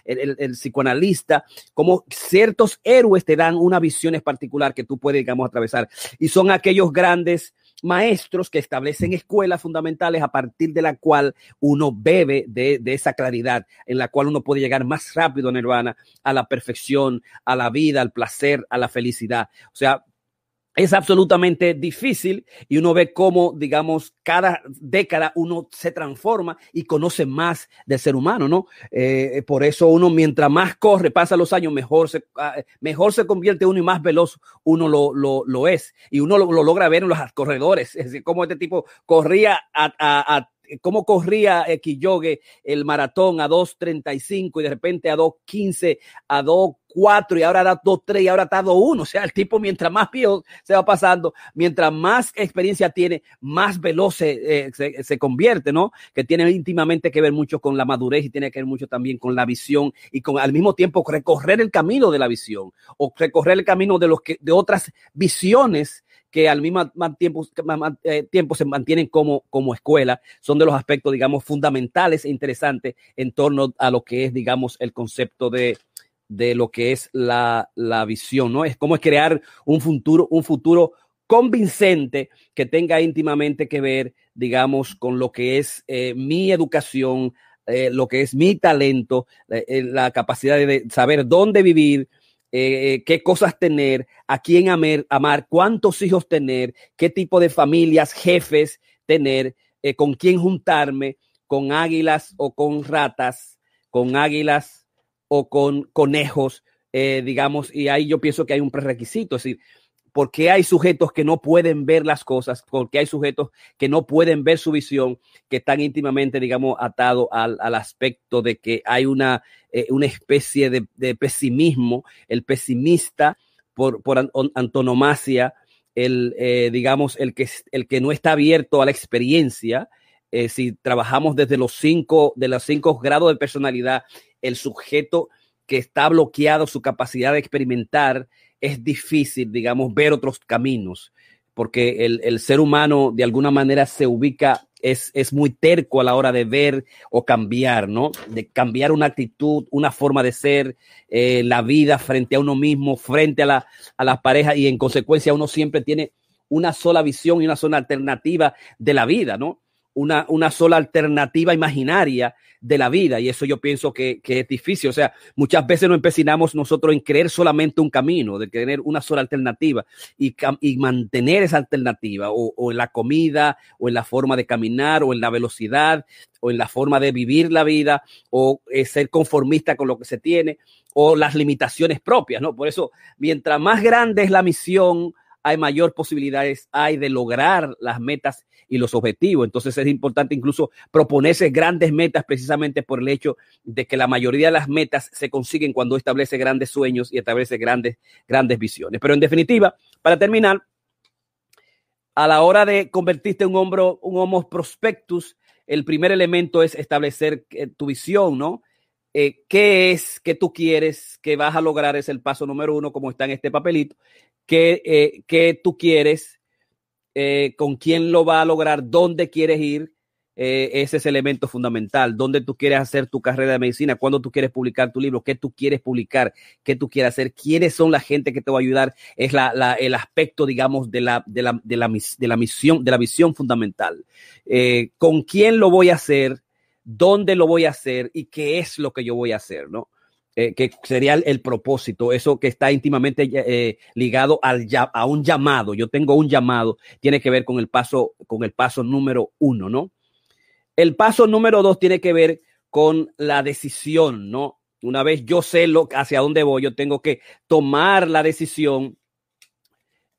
el psicoanalista, como ciertos héroes te dan una visión particular que tú puedes, digamos, atravesar. Y son aquellos grandes maestros que establecen escuelas fundamentales a partir de la cual uno bebe de esa claridad, en la cual uno puede llegar más rápido a Nirvana, a la perfección, a la vida, al placer, a la felicidad. O sea, es absolutamente difícil, y uno ve cómo, digamos, cada década uno se transforma y conoce más del ser humano, ¿no? Por eso uno, mientras más corre, pasan los años, mejor se convierte uno, y más veloz uno lo es. Y uno lo logra ver en los corredores. Es decir, cómo este tipo corría cómo corría Kipchoge el maratón a 2:35 y de repente a 2:15, a 2:4 y ahora a 2:3 y ahora está a 2:1. O sea, el tipo mientras más viejo se va pasando, mientras más experiencia tiene, más veloz se convierte, ¿no? Que tiene íntimamente que ver mucho con la madurez y tiene que ver mucho también con la visión y con al mismo tiempo recorrer el camino de la visión o recorrer el camino de otras visiones que al mismo tiempo se mantienen como escuela. Son de los aspectos, digamos, fundamentales e interesantes en torno a lo que es, digamos, el concepto de lo que es la visión, ¿no? Es como crear un futuro convincente que tenga íntimamente que ver, digamos, con lo que es mi educación, lo que es mi talento, la capacidad de saber dónde vivir, qué cosas tener, a quién amar, cuántos hijos tener, qué tipo de familias, jefes tener, con quién juntarme, con águilas o con ratas, con águilas o con conejos, digamos, y ahí yo pienso que hay un prerequisito, es decir, porque hay sujetos que no pueden ver las cosas, porque hay sujetos que no pueden ver su visión, que están íntimamente, digamos, atados al aspecto de que hay una especie de pesimismo, el pesimista por antonomasia, digamos, el que no está abierto a la experiencia. Si trabajamos desde los cinco grados de personalidad, el sujeto que está bloqueado su capacidad de experimentar, es difícil, digamos, ver otros caminos, porque el ser humano de alguna manera se ubica, es muy terco a la hora de ver o cambiar, ¿no? De cambiar una actitud, una forma de ser, la vida frente a uno mismo, frente a las parejas, y en consecuencia uno siempre tiene una sola visión y una sola alternativa de la vida, ¿no? Una sola alternativa imaginaria de la vida, y eso yo pienso que es difícil. O sea, muchas veces nos empecinamos nosotros en creer solamente un camino, de tener una sola alternativa y mantener esa alternativa o en la comida o en la forma de caminar o en la velocidad o en la forma de vivir la vida o ser conformista con lo que se tiene o las limitaciones propias, ¿no? Por eso, mientras más grande es la misión, hay mayor posibilidades hay de lograr las metas y los objetivos. Entonces es importante incluso proponerse grandes metas precisamente por el hecho de que la mayoría de las metas se consiguen cuando establece grandes sueños y establece grandes visiones. Pero en definitiva, para terminar, a la hora de convertirte en un homo prospectus, el primer elemento es establecer tu visión, ¿no? ¿Qué es que tú quieres que vas a lograr? Es el paso número 1, como está en este papelito. ¿Qué tú quieres? ¿Con quién lo va a lograr? ¿Dónde quieres ir? Ese es el elemento fundamental. ¿Dónde tú quieres hacer tu carrera de medicina? ¿Cuándo tú quieres publicar tu libro? ¿Qué tú quieres publicar? ¿Qué tú quieres hacer? ¿Quiénes son la gente que te va a ayudar? Es el aspecto, digamos, de la misión, de la visión fundamental. ¿Con quién lo voy a hacer? ¿Dónde lo voy a hacer? ¿Y qué es lo que yo voy a hacer? ¿No? Que sería el propósito, eso que está íntimamente ligado a un llamado. Yo tengo un llamado, tiene que ver con el paso número 1, ¿no? El paso número 2 tiene que ver con la decisión, ¿no? Una vez yo sé hacia dónde voy, yo tengo que tomar la decisión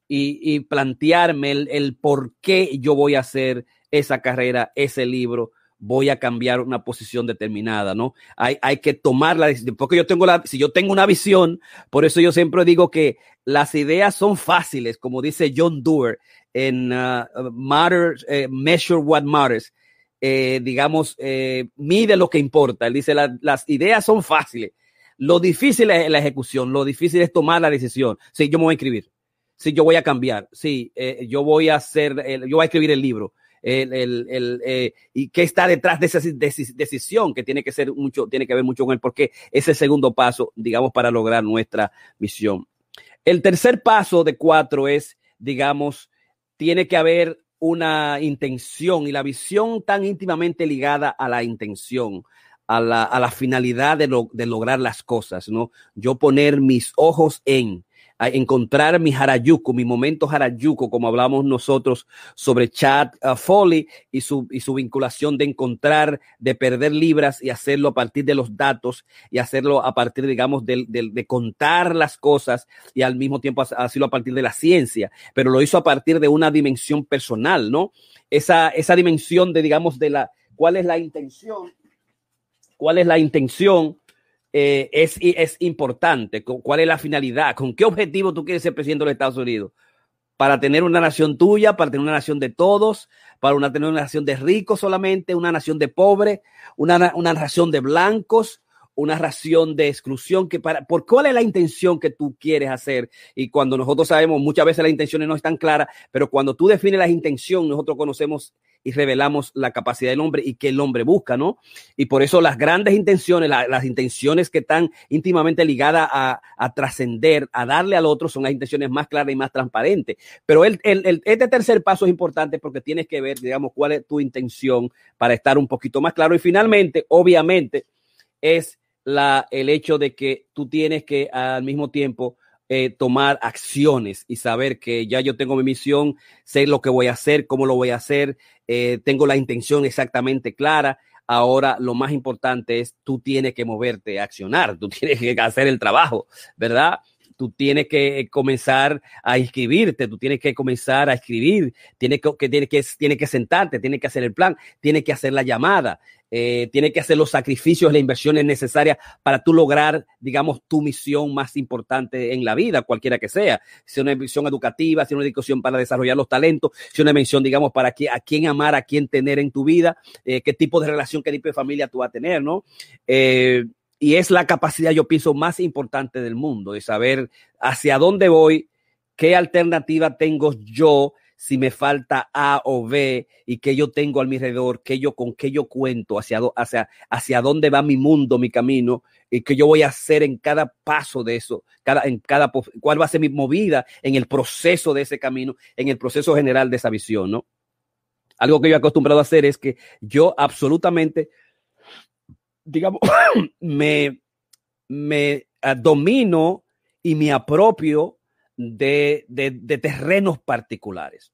y plantearme el por qué yo voy a hacer esa carrera, ese libro, voy a cambiar una posición determinada, ¿no? Hay que tomar la decisión, porque si yo tengo una visión, por eso yo siempre digo que las ideas son fáciles, como dice John Doerr en Measure What Matters, digamos, mide lo que importa. Él dice, las ideas son fáciles, lo difícil es la ejecución, lo difícil es tomar la decisión. Sí, yo me voy a inscribir, sí, yo voy a cambiar, sí, yo voy a escribir el libro. Y qué está detrás de esa decisión que tiene que ver mucho con el porqué. Es el segundo paso, digamos, para lograr nuestra visión. El tercer paso de 4 es, digamos, tiene que haber una intención, y la visión tan íntimamente ligada a la intención, a la finalidad de lograr las cosas, ¿no? Yo poner mis ojos en a encontrar mi Harajuku, mi momento Harajuku, como hablamos nosotros sobre Chad Foley y su vinculación de encontrar, de perder libras y hacerlo a partir de los datos y hacerlo a partir, digamos, de contar las cosas y al mismo tiempo hacerlo a partir de la ciencia, pero lo hizo a partir de una dimensión personal, ¿no? Esa dimensión de, digamos, de ¿cuál es la intención? ¿Cuál es la intención? Es importante. ¿Cuál es la finalidad? ¿Con qué objetivo tú quieres ser presidente de los Estados Unidos? ¿Para tener una nación tuya? ¿Para tener una nación de todos? ¿Para tener una nación de ricos solamente? ¿Una nación de pobres? ¿Una nación de blancos? ¿Una nación de exclusión? ¿Por cuál es la intención que tú quieres hacer? Y cuando nosotros sabemos, muchas veces las intenciones no están claras, pero cuando tú defines las intenciones, nosotros conocemos y revelamos la capacidad del hombre y qué el hombre busca, ¿no? Y por eso las grandes intenciones, las intenciones que están íntimamente ligadas a trascender, a darle al otro, son las intenciones más claras y más transparentes. Pero este tercer paso es importante porque tienes que ver, digamos, cuál es tu intención para estar un poquito más claro. Y finalmente, obviamente, es el hecho de que tú tienes que al mismo tiempo tomar acciones y saber que ya yo tengo mi misión, sé lo que voy a hacer, cómo lo voy a hacer, tengo la intención exactamente clara. Ahora lo más importante es tú tienes que moverte a accionar, tú tienes que hacer el trabajo, ¿verdad? Tú tienes que comenzar a inscribirte, tú tienes que comenzar a escribir, tienes que sentarte, tienes que hacer el plan, tienes que hacer la llamada, tienes que hacer los sacrificios, las inversiones necesarias para tú lograr, digamos, tu misión más importante en la vida, cualquiera que sea. Si es una misión educativa, si es una educación para desarrollar los talentos, si es una misión, digamos, para a quién amar, a quién tener en tu vida, qué tipo de relación, qué tipo de familia tú vas a tener, ¿no? Y es la capacidad, yo pienso, más importante del mundo, de saber hacia dónde voy, qué alternativa tengo yo, si me falta A o B, y qué yo tengo a mi alrededor, con qué yo cuento, hacia dónde va mi mundo, mi camino, y qué yo voy a hacer en cada paso de eso, cuál va a ser mi movida en el proceso de ese camino, en el proceso general de esa visión, ¿no? Algo que yo he acostumbrado a hacer es que yo absolutamente, digamos, me domino y me apropio de terrenos particulares.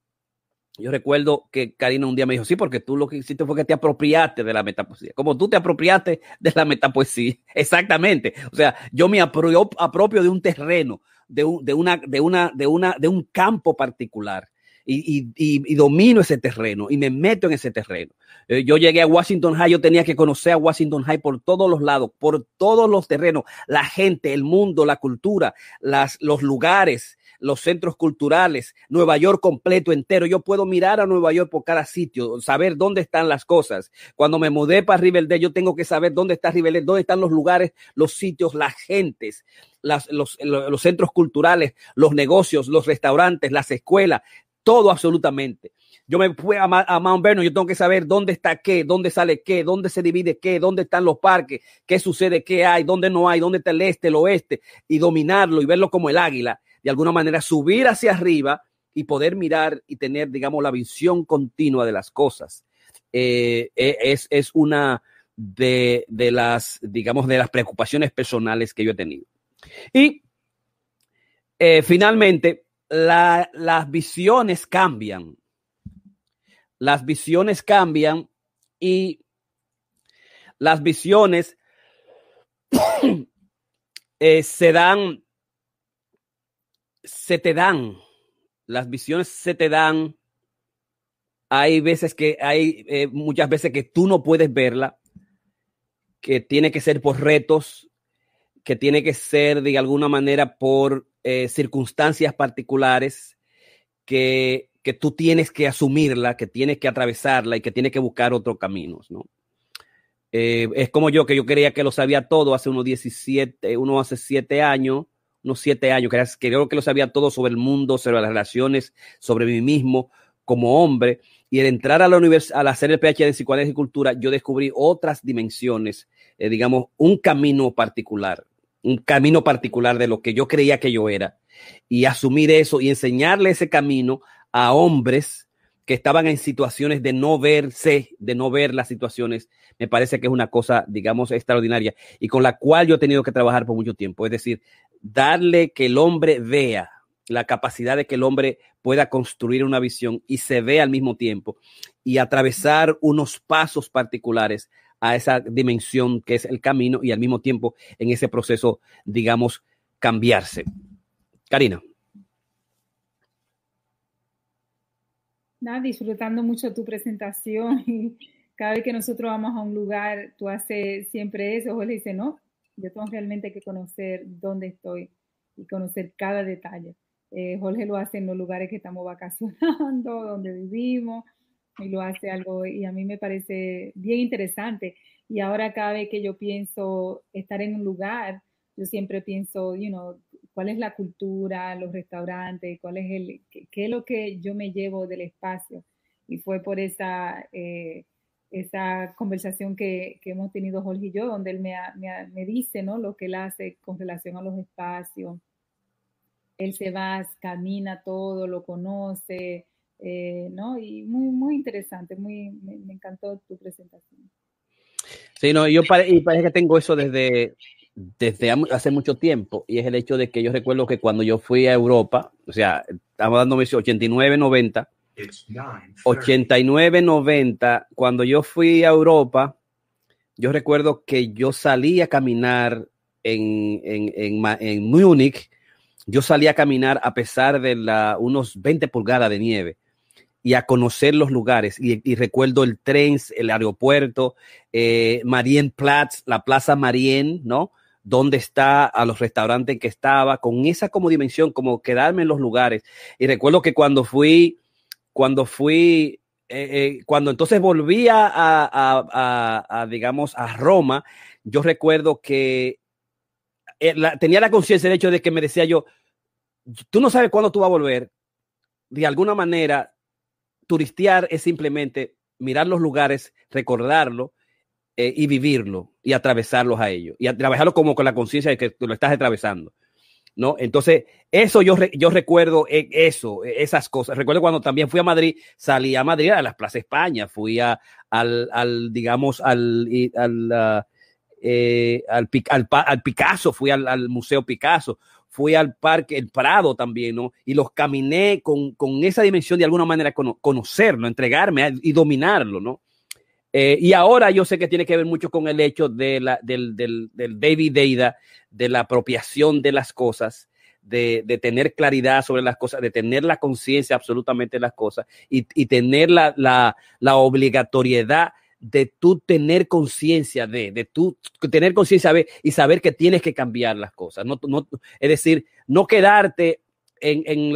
Yo recuerdo que Karina un día me dijo, sí, porque tú lo que hiciste fue que te apropiaste de la metapoesía. Como tú te apropiaste de la metapoesía. Exactamente. O sea, yo me apropio de un terreno, de un campo particular. Y domino ese terreno y me meto en ese terreno. Yo llegué a Washington High, yo tenía que conocer a Washington High por todos los lados, por todos los terrenos, la gente, el mundo, la cultura, los lugares, los centros culturales, Nueva York completo, entero. Yo puedo mirar a Nueva York por cada sitio, saber dónde están las cosas. Cuando me mudé para Riverdale, yo tengo que saber dónde está Riverdale, dónde están los lugares, los sitios, las gentes, los centros culturales, los negocios, los restaurantes, las escuelas, todo absolutamente. Yo me fui a Mount Vernon, yo tengo que saber dónde está qué, dónde sale qué, dónde se divide qué, dónde están los parques, qué sucede, qué hay, dónde no hay, dónde está el este, el oeste, y dominarlo y verlo como el águila. De alguna manera subir hacia arriba y poder mirar y tener, digamos, la visión continua de las cosas. Es una de las, digamos, de las preocupaciones personales que yo he tenido. Y finalmente, las visiones cambian. Las visiones cambian y las visiones se te dan. Las visiones se te dan. Hay muchas veces que tú no puedes verla, que tiene que ser por retos, que tiene que ser de alguna manera por circunstancias particulares, que tú tienes que asumirla, que tienes que atravesarla y que tienes que buscar otros caminos, ¿no? Es como yo, que yo creía que lo sabía todo hace hace 7 años, creo que lo sabía todo sobre el mundo, sobre las relaciones, sobre mí mismo como hombre. Y al entrar a la universidad, al hacer el PhD en psicoanálisis y cultura, yo descubrí otras dimensiones, digamos, un camino particular de lo que yo creía que yo era, y asumir eso y enseñarle ese camino a hombres que estaban en situaciones de no verse, de no ver las situaciones, me parece que es una cosa, digamos, extraordinaria y con la cual yo he tenido que trabajar por mucho tiempo. Es decir, darle que el hombre vea, la capacidad de que el hombre pueda construir una visión y se vea al mismo tiempo y atravesar unos pasos particulares a esa dimensión que es el camino y al mismo tiempo en ese proceso, digamos, cambiarse. Karina. Nada, disfrutando mucho tu presentación y cada vez que nosotros vamos a un lugar, tú haces siempre eso. Jorge dice, no, yo tengo realmente que conocer dónde estoy y conocer cada detalle. Jorge lo hace en los lugares que estamos vacacionando, donde vivimos, y lo hace algo, y a mí me parece bien interesante. Y ahora cada vez que yo pienso estar en un lugar, yo siempre pienso, cuál es la cultura, los restaurantes, qué es lo que yo me llevo del espacio. Y fue por esa conversación que hemos tenido Jorge y yo, donde él me dice, ¿no?, lo que él hace con relación a los espacios. Él se va, camina todo, lo conoce, ¿no? Y muy, muy interesante, me encantó tu presentación. Sí, no, parece que tengo eso desde hace mucho tiempo, y es el hecho de que yo recuerdo que cuando yo fui a Europa, o sea, estamos dando 89, 90, cuando yo fui a Europa, yo recuerdo que yo salí a caminar en Múnich. Yo salí a caminar a pesar de unos 20 pulgadas de nieve y a conocer los lugares. Y recuerdo el tren, el aeropuerto, Marienplatz, la Plaza Marien, ¿no? Donde está, a los restaurantes que estaba, con esa como dimensión, como quedarme en los lugares. Y recuerdo que cuando entonces volví digamos, a Roma, yo recuerdo que tenía la conciencia del hecho de que me decía yo, tú no sabes cuándo tú vas a volver. De alguna manera, turistear es simplemente mirar los lugares, recordarlo y vivirlo y atravesarlos a ellos y trabajarlo como con la conciencia de que tú lo estás atravesando, ¿no? Entonces, eso yo recuerdo esas cosas. Recuerdo cuando también fui a Madrid, salí a Madrid a las Plaza España, fui al Picasso, fui al Museo Picasso, fui al Parque El Prado también, ¿no? Y los caminé con esa dimensión de alguna manera, conocerlo, entregarme y dominarlo, ¿no? Y ahora yo sé que tiene que ver mucho con el hecho del David Deida, de la apropiación de las cosas, de tener claridad sobre las cosas, de tener la conciencia absolutamente de las cosas y tener la obligatoriedad de tú tener conciencia de tú tener conciencia y saber que tienes que cambiar las cosas. Es decir, no quedarte en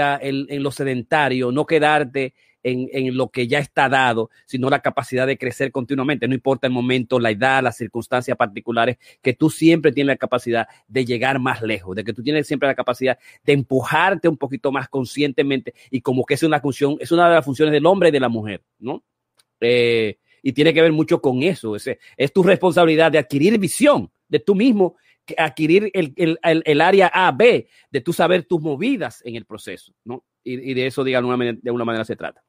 lo sedentario, no quedarte en lo que ya está dado, sino la capacidad de crecer continuamente. No importa el momento, la edad, las circunstancias particulares, que tú siempre tienes la capacidad de llegar más lejos, de que tú tienes siempre la capacidad de empujarte un poquito más conscientemente, y como que es una de las funciones del hombre y de la mujer, ¿no? Y tiene que ver mucho con eso. Es tu responsabilidad de adquirir visión de tú mismo, adquirir el área A, B, de tú saber tus movidas en el proceso, ¿no? Y de eso, de alguna manera se trata.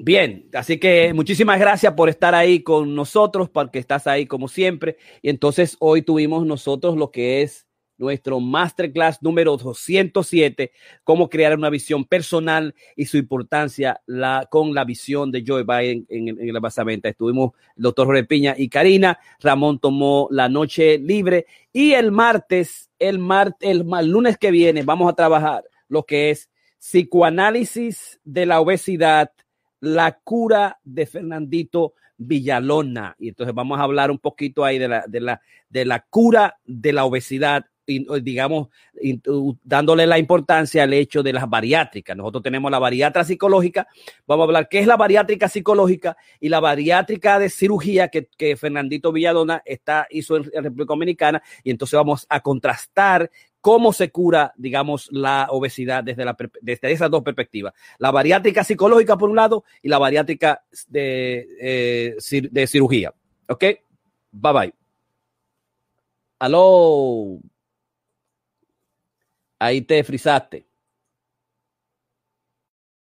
Bien, así que muchísimas gracias por estar ahí con nosotros, porque estás ahí como siempre. Y entonces hoy tuvimos nosotros lo que es nuestro Masterclass número 207, cómo crear una visión personal y su importancia con la visión de Joe Biden en la basamenta. Estuvimos el doctor Jorge Piña y Karina. Ramón tomó la noche libre y el lunes que viene vamos a trabajar lo que es psicoanálisis de la obesidad, la cura de Fernandito Villalona. Y entonces vamos a hablar un poquito ahí de la cura de la obesidad, y digamos, dándole la importancia al hecho de las bariátricas. Nosotros tenemos la bariátrica psicológica. Vamos a hablar qué es la bariátrica psicológica y la bariátrica de cirugía que Fernandito Villalona hizo en República Dominicana. Y entonces vamos a contrastar cómo se cura, digamos, la obesidad desde esas dos perspectivas. La bariátrica psicológica por un lado y la bariátrica de cirugía. ¿Ok? Bye bye. Aló. Ahí te frizaste.